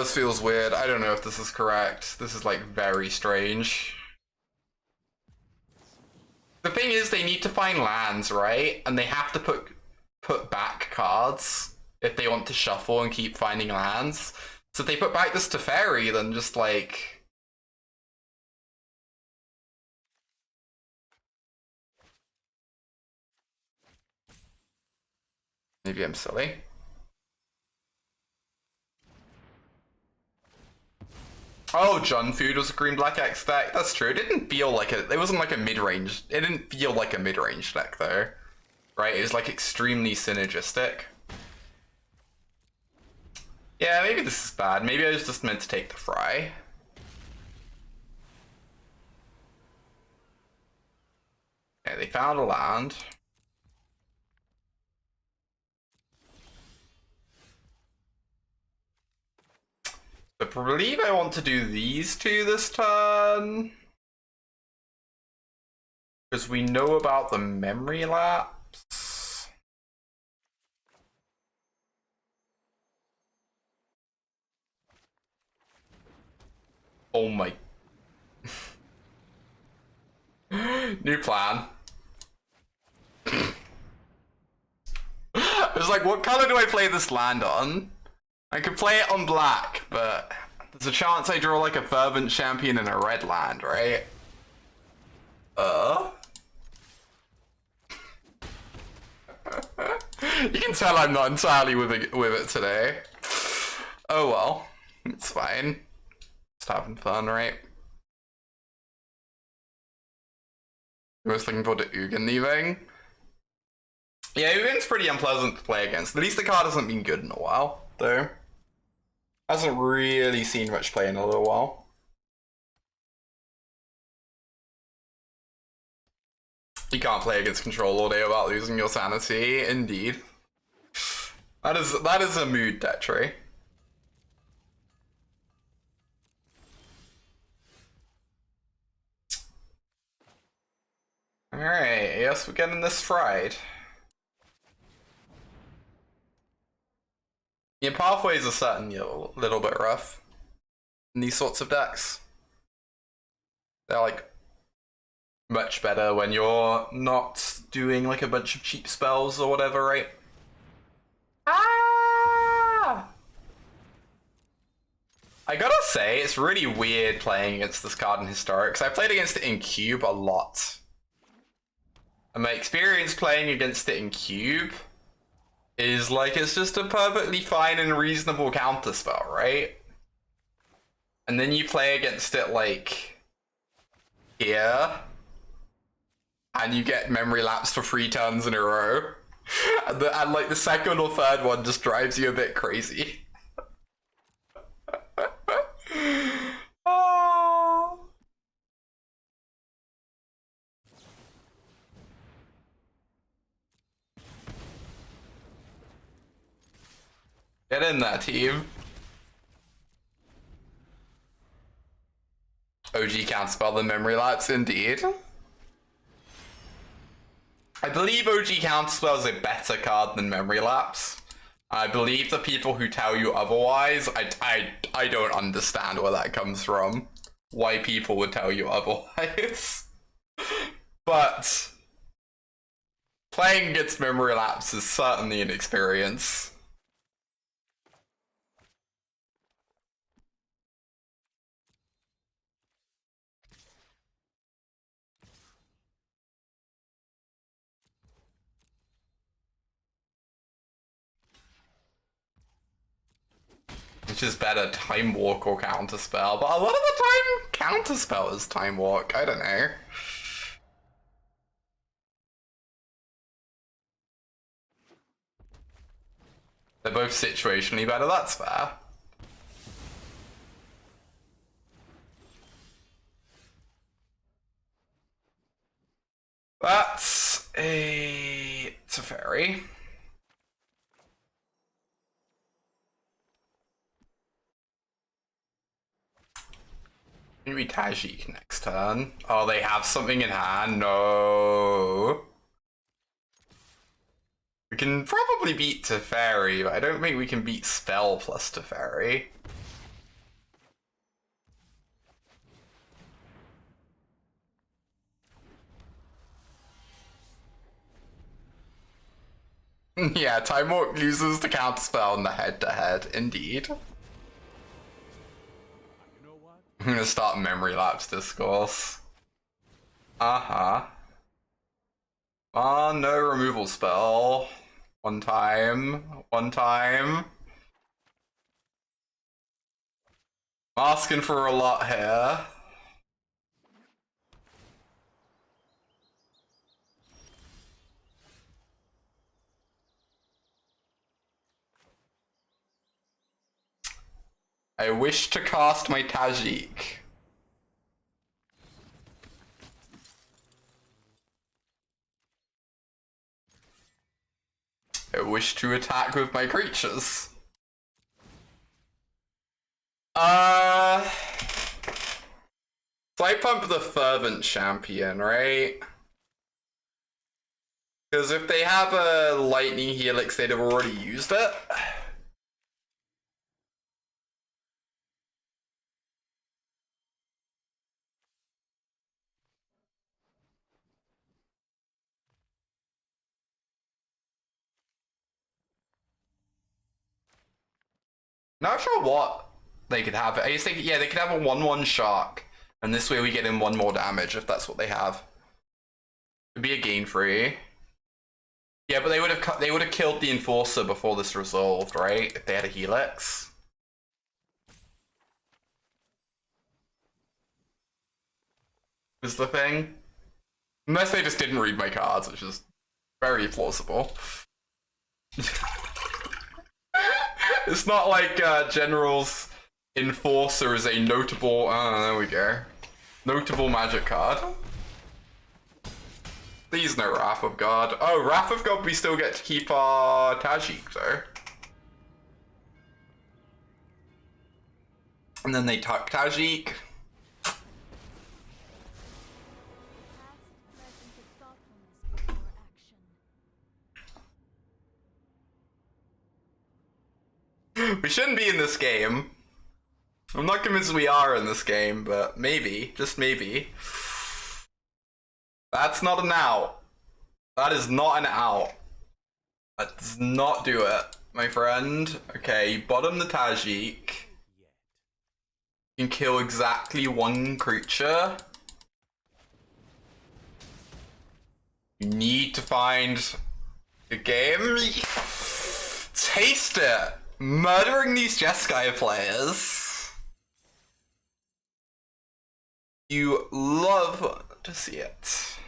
this feels weird. I don't know if this is correct. This is like very strange. The thing is, they need to find lands, right? And they have to put back cards if they want to shuffle and keep finding lands. So if they put back this Teferi, then just like... Maybe I'm silly. Oh, John Food was a green black X deck. That's true. It didn't feel like it wasn't like a mid-range. It didn't feel like a mid-range deck though. Right? It was like extremely synergistic. Yeah, maybe this is bad. Maybe I was just meant to take the fry. Okay, they found a land. I believe I want to do these two this turn. Because we know about the memory lapse. Oh my. New plan. I was like, what color do I play this land on? I could play it on black, but there's a chance I draw like a Fervent Champion in a red land, right? You can tell I'm not entirely with it today. Oh well, it's fine. Just having fun, right? Most looking forward to Ugin leaving. Yeah, Ugin's pretty unpleasant to play against. At least the card hasn't been good in a while, though. Hasn't really seen much play in a little while. You can't play against control all day without losing your sanity, indeed. That is a mood detri. Alright, yes, we're getting this fried. Yeah, pathways are certainly a little bit rough in these sorts of decks. They're like much better when you're not doing like a bunch of cheap spells or whatever, right? Ah! I gotta say, it's really weird playing against this card in Historic, because I played against it in Cube a lot. And my experience playing against it in Cube is like, it's just a perfectly fine and reasonable counterspell, right? And then you play against it like here, and you get memory lapse for 3 turns in a row. And like the second or third one just drives you a bit crazy. Oh. Get in there, team. OG counterspell the memory lapse, indeed. I believe OG counterspell is a better card than memory lapse. I believe the people who tell you otherwise, I don't understand where that comes from. Why people would tell you otherwise. But playing against memory lapse is certainly an experience. Which is better, Time Walk or Counterspell? But a lot of the time, Counterspell is Time Walk. I don't know. They're both situationally better, that's fair. That's a Teferi. Maybe Tajik next turn. Oh, they have something in hand. No. We can probably beat Teferi, but I don't think we can beat Spell plus Teferi. Yeah, Time Walk loses the counterspell in the head-to-head, indeed. I'm gonna start memory lapse discourse. Uh-huh. No removal spell. One time. I'm asking for a lot here. I wish to cast my Tajik. I wish to attack with my creatures. So I pump the Fervent Champion, right? Because if they have a Lightning Helix, they'd have already used it. Not sure what they could have. I just think, yeah, they could have a 1/1 Shark, and this way we get in 1 more damage if that's what they have. It'd be a gain free. Yeah, but they would have killed the Enforcer before this resolved, right? If they had a Helix. Is the thing. Unless they just didn't read my cards, which is very plausible. It's not like General's Enforcer is a notable. There we go. Notable magic card. Please no Wrath of God. Oh, Wrath of God, we still get to keep our Tajik though. And then they tuck Tajik. We shouldn't be in this game. I'm not convinced we are in this game, but maybe, just maybe. That's not an out. That is not an out. That does not do it, my friend. Okay, bottom the Tajik. You can kill exactly 1 creature. You need to find the game. Taste it! Murdering these Jeskai players. You love to see it.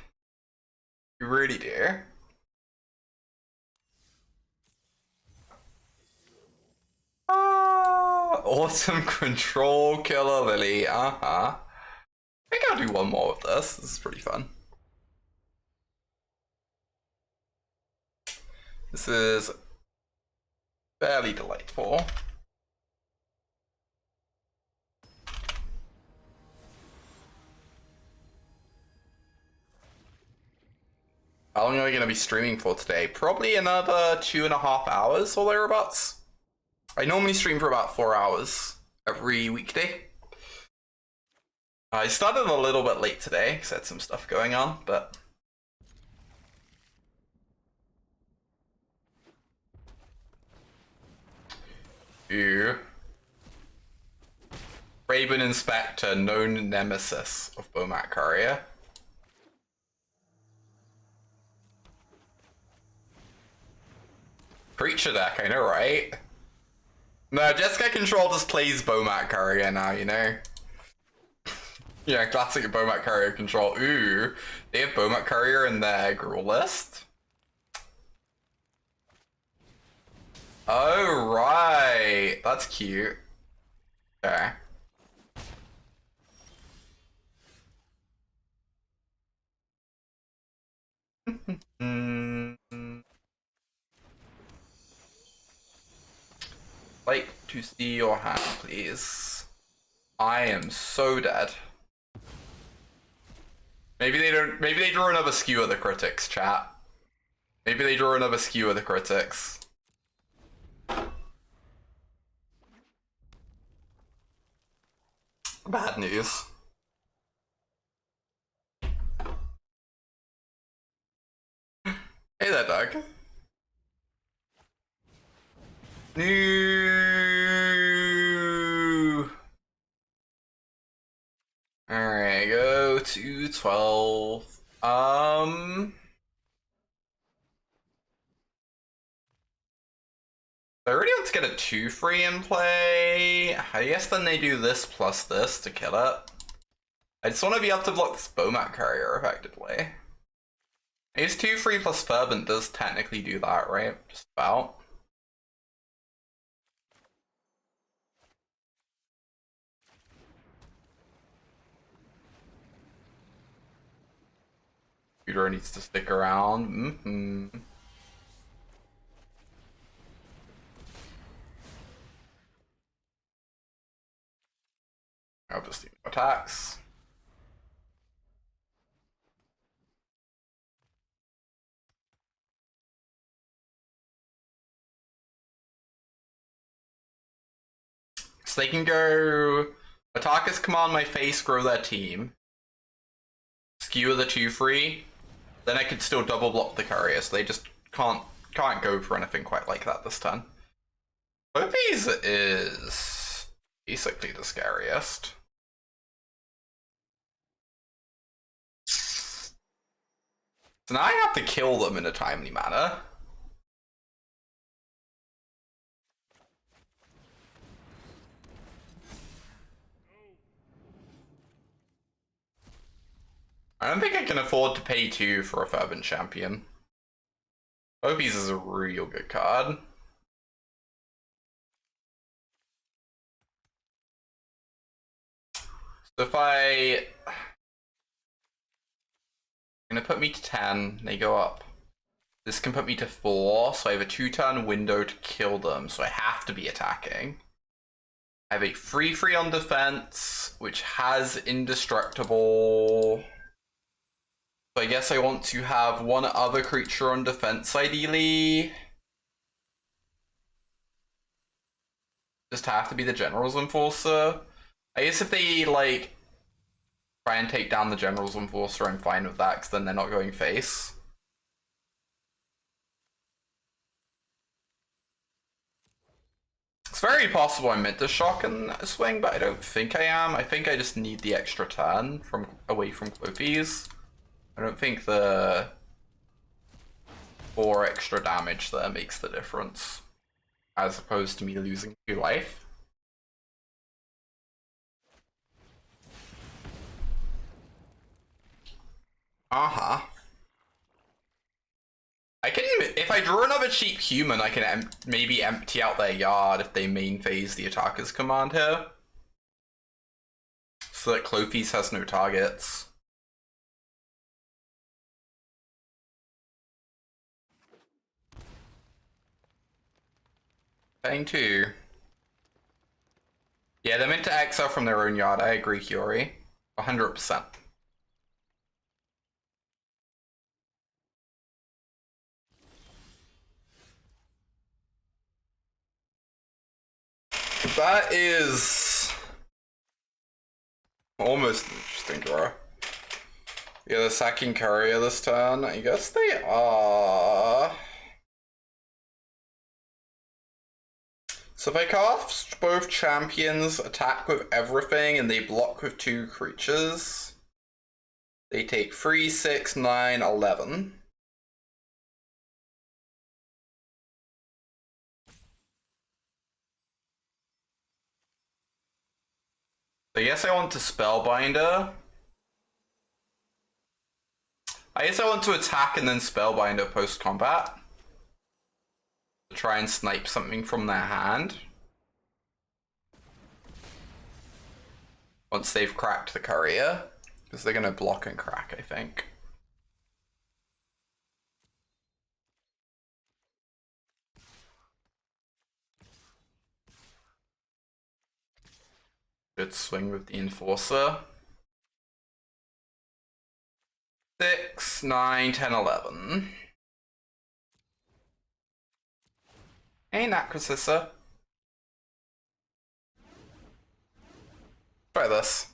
You really do. Awesome control killer Lily. I think I'll do 1 more with this. This is pretty fun. This is fairly delightful. How long are we going to be streaming for today? Probably another 2.5 hours or thereabouts. I normally stream for about 4 hours every weekday. I started a little bit late today because I had some stuff going on, but... Ew. Raven Inspector, known nemesis of Bomat Courier. Creature deck, I know, right? No, Jessica Control just plays Bomat Courier now, you know? Yeah, classic Bomat Courier Control. Ooh, they have Bomat Courier in their Gruul list? Oh, right. That's cute. Okay. Like to see your hand, please. I am so dead. Maybe they don't. Maybe they draw another Skewer the Critics, chat. Maybe they draw another Skewer the Critics. Bad news. Hey there, Doug. No. Alright, go to 12. I really want to get a 2-free in play. I guess then they do this plus this to kill it. I just want to be able to block this Bowmat Courier effectively. I guess 2-free plus Fervent does technically do that, right? Just about. Shooter needs to stick around. Obviously, no attacks. So they can go attackers command my face, grow their team. Skewer the 2-free. Then I could still double block the courier, so they just can't go for anything quite like that this turn. Poppies is basically the scariest. So now I have to kill them in a timely manner. I don't think I can afford to pay 2 for a Fervent Champion. Poppies is a real good card. So if I'm gonna put me to 10, they go up. This can put me to 4, so I have a 2-turn window to kill them, so I have to be attacking. I have a 3/3 on defense, which has indestructible. So I guess I want to have one other creature on defense, ideally. Just have to be the General's Enforcer. I guess if they, like, try and take down the General's Enforcer, I'm fine with that, because then they're not going face. It's very possible I'm meant to shock and swing, but I don't think I am. I think I just need the extra turn away from Clopies. I don't think the 4 extra damage there makes the difference, as opposed to me losing 2 life. I can, if I draw another cheap human, I can maybe empty out their yard if they main phase the attacker's command here. So that Clopies has no targets. Paying 2. Yeah, they're meant to exile from their own yard. I agree, Kiori. 100%. That is almost an interesting draw. Yeah, they're sacking courier this turn. I guess they are. So if I cast both champions, attack with everything, and they block with 2 creatures, they take 3, 6, 9, 11. So I guess I want to Spellbinder. I guess I want to attack and then Spellbinder post-combat. To try and snipe something from their hand. Once they've cracked the courier. Because they're going to block and crack, I think. Good swing with the Enforcer. 6, 9, 10, 11. Hey, Nacrocissa. Try this.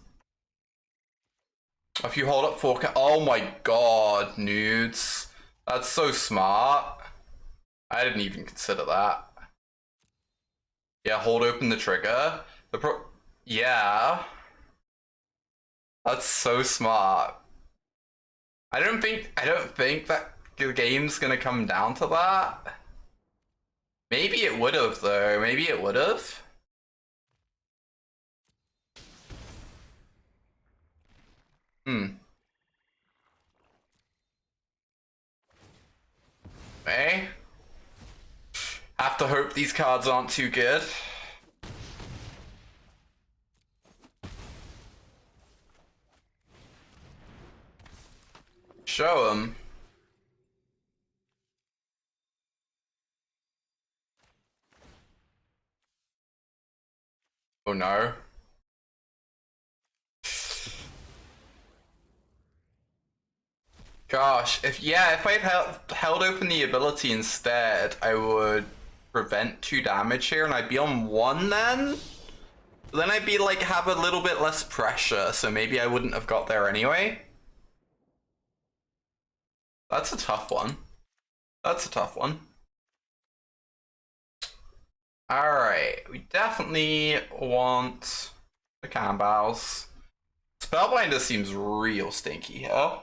If you hold up 4K. Oh my god, nudes. That's so smart. I didn't even consider that. Yeah, hold open the trigger. Yeah. That's so smart. I don't think that the game's gonna come down to that. Maybe it would have, though. Maybe it would have. Eh? Have to hope these cards aren't too good. Show them. Oh no. Gosh, if I'd held open the ability instead, I would prevent 2 damage here, and I'd be on 1 then. But then I'd be like have a little bit less pressure, so maybe I wouldn't have got there anyway. That's a tough one. That's a tough one. Alright, we definitely want the Cannonballs. Spellbinder seems real stinky here. I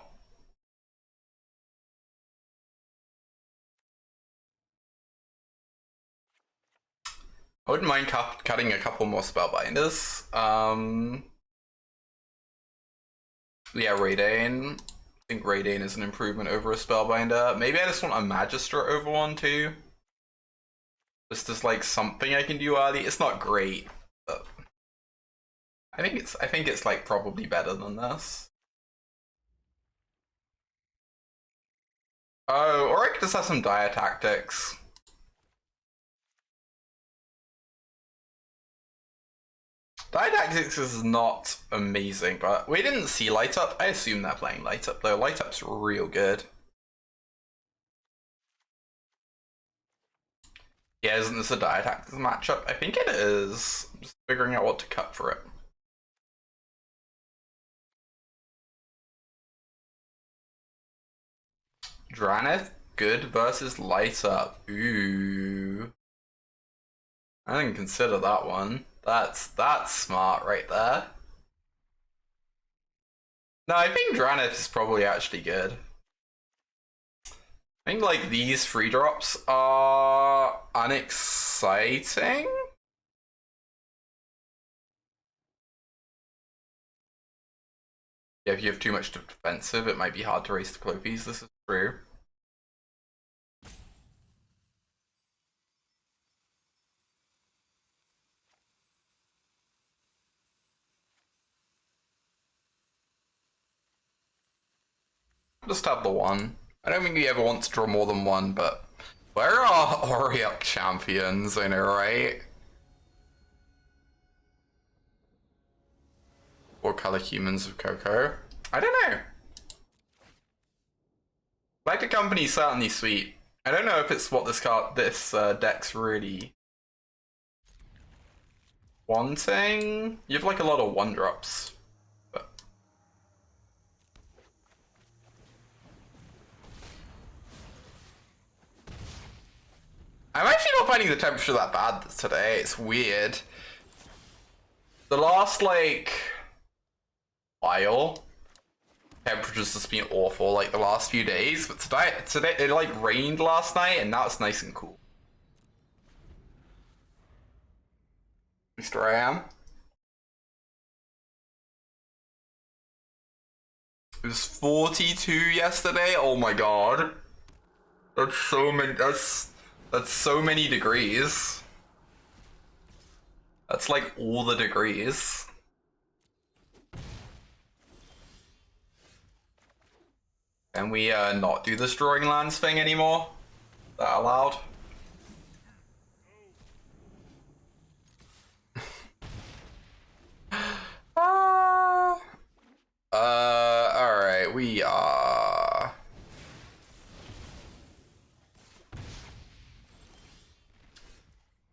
wouldn't mind cutting a couple more Spellbinders. Yeah, Raydane. I think Raydane is an improvement over a Spellbinder. Maybe I just want a Magistrate over one too. Just as like something I can do early. It's not great, but I think it's like probably better than this. Oh, or I could just have some Dire Tactics. Dire Tactics is not amazing, but we didn't see Light Up. I assume they're playing Light Up though. Light Up's real good. Yeah, isn't this a Dire Tactics matchup? I think it is. I'm just figuring out what to cut for it. Dranith, good versus Light Up. Ooh. I didn't consider that one. That's smart right there. No, I think Dranith is probably actually good. I think like these free drops are unexciting. Yeah, if you have too much defensive, it might be hard to race the Cloakies. This is true. Just have the one. I don't think you ever want to draw more than one, but where are Auriok champions? I know, right? Or color humans of Coco? I don't know. Like the company's certainly sweet. I don't know if it's what this deck's really wanting. You have like a lot of 1-drops. I'm actually not finding the temperature that bad today. It's weird. The last, like, while, temperature's just been awful, like, the last few days. But today it, like, rained last night, and now it's nice and cool. At least where I am. It was 42 yesterday. Oh my god. That's so many. That's so many degrees. That's like all the degrees. Can we not do this drawing lands thing anymore? Is that allowed? Alright, we are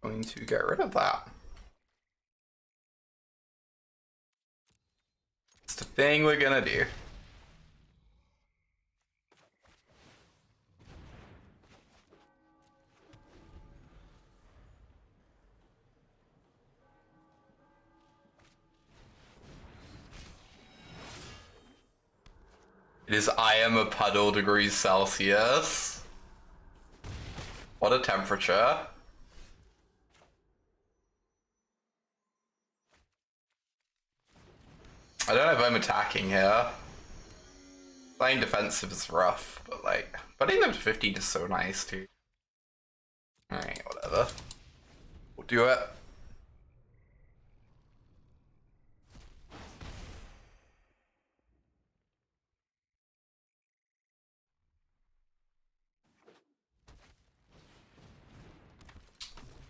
going to get rid of that. It's the thing we're gonna do. It is I am a puddle degrees Celsius. What a temperature. I don't know if I'm attacking here. Playing defensive is rough, but like, putting them to 15 is so nice too. Alright, whatever. We'll do it.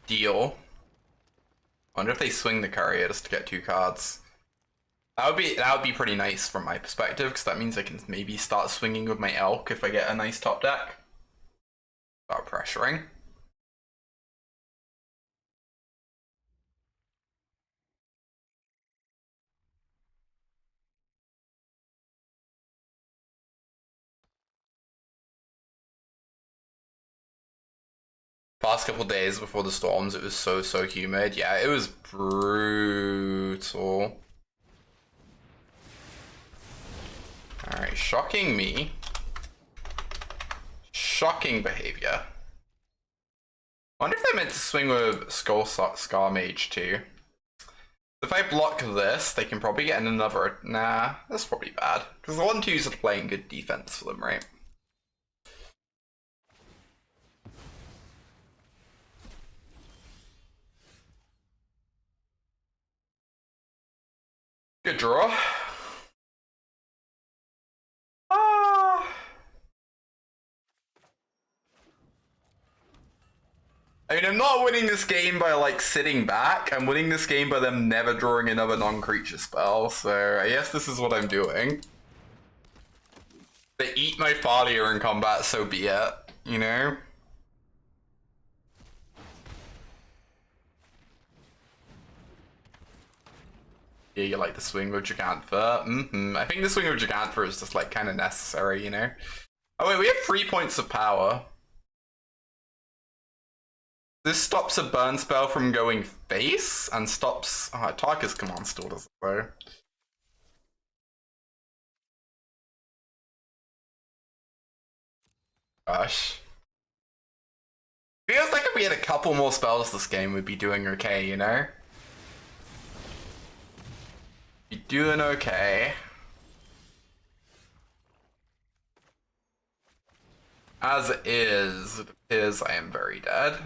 Deal. Wonder if they swing the courier just to get 2 cards. That would be pretty nice from my perspective, because that means I can maybe start swinging with my elk if I get a nice top deck. Start pressuring. Past couple days before the storms, it was so humid. Yeah, it was brutal. Alright, shocking me. Shocking behavior. Wonder if they're meant to swing with Scar Mage too. If I block this, they can probably get in another. Nah, that's probably bad. Because the 1-2s are playing good defense for them, right? Good draw. I mean, I'm not winning this game by like sitting back. I'm winning this game by them never drawing another non-creature spell. So I guess this is what I'm doing. They eat my Falia in combat, so be it. You know. Yeah, you like the swing with Gigantha. I think the swing with Gigantha is just like kind of necessary, you know. Oh wait, we have 3 points of power. This stops a burn spell from going face and stops. Oh, Tarka's command still does it though. Gosh. Feels like if we had a couple more spells this game, we'd be doing okay, you know? Be doing okay. As it appears I am very dead.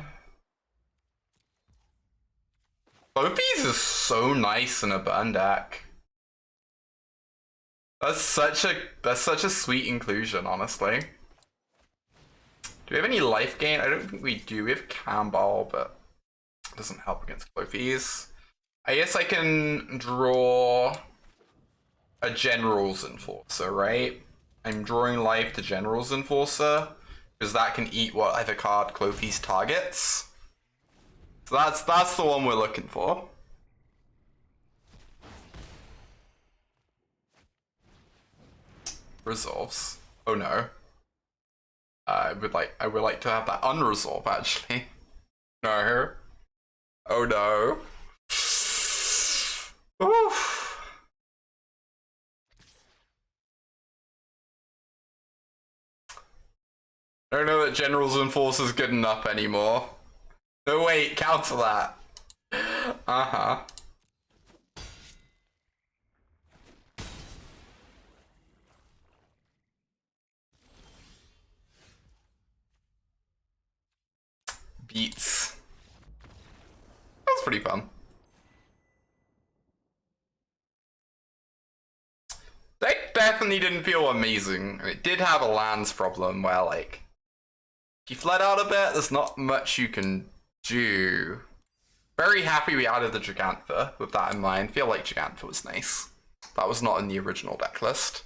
Both these is so nice in a burn deck. That's such a sweet inclusion, honestly. Do we have any life gain? I don't think we do. We have Camball, but it doesn't help against Clothies. I guess I can draw a General's Enforcer, right? I'm drawing life to General's Enforcer, because that can eat whatever card Clothies targets. So that's the one we're looking for. Resolves. Oh no. I would like to have that unresolved actually. No. Oh no. Oof. I don't know that General's Enforcer is good enough anymore. No wait, counter that. Uh-huh. Beats. That was pretty fun. That definitely didn't feel amazing. It did have a lands problem where, like, if you fled out a bit, there's not much you can do. Very happy we added the Gigantha with that in mind. Feel like Gigantha was nice. That was not in the original deck list.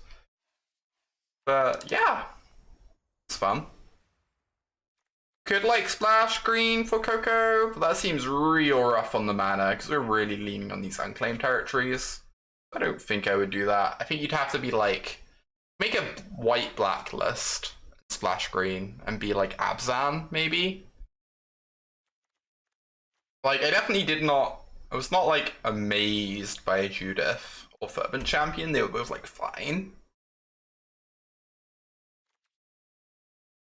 But yeah, it's fun. Could like splash green for Coco, but that seems real rough on the mana because we're really leaning on these unclaimed territories. I don't think I would do that. I think you'd have to be like, make a white-black list, splash green, and be like Abzan, maybe? Like, I was not like amazed by Judith or Fervent Champion, they were both like fine.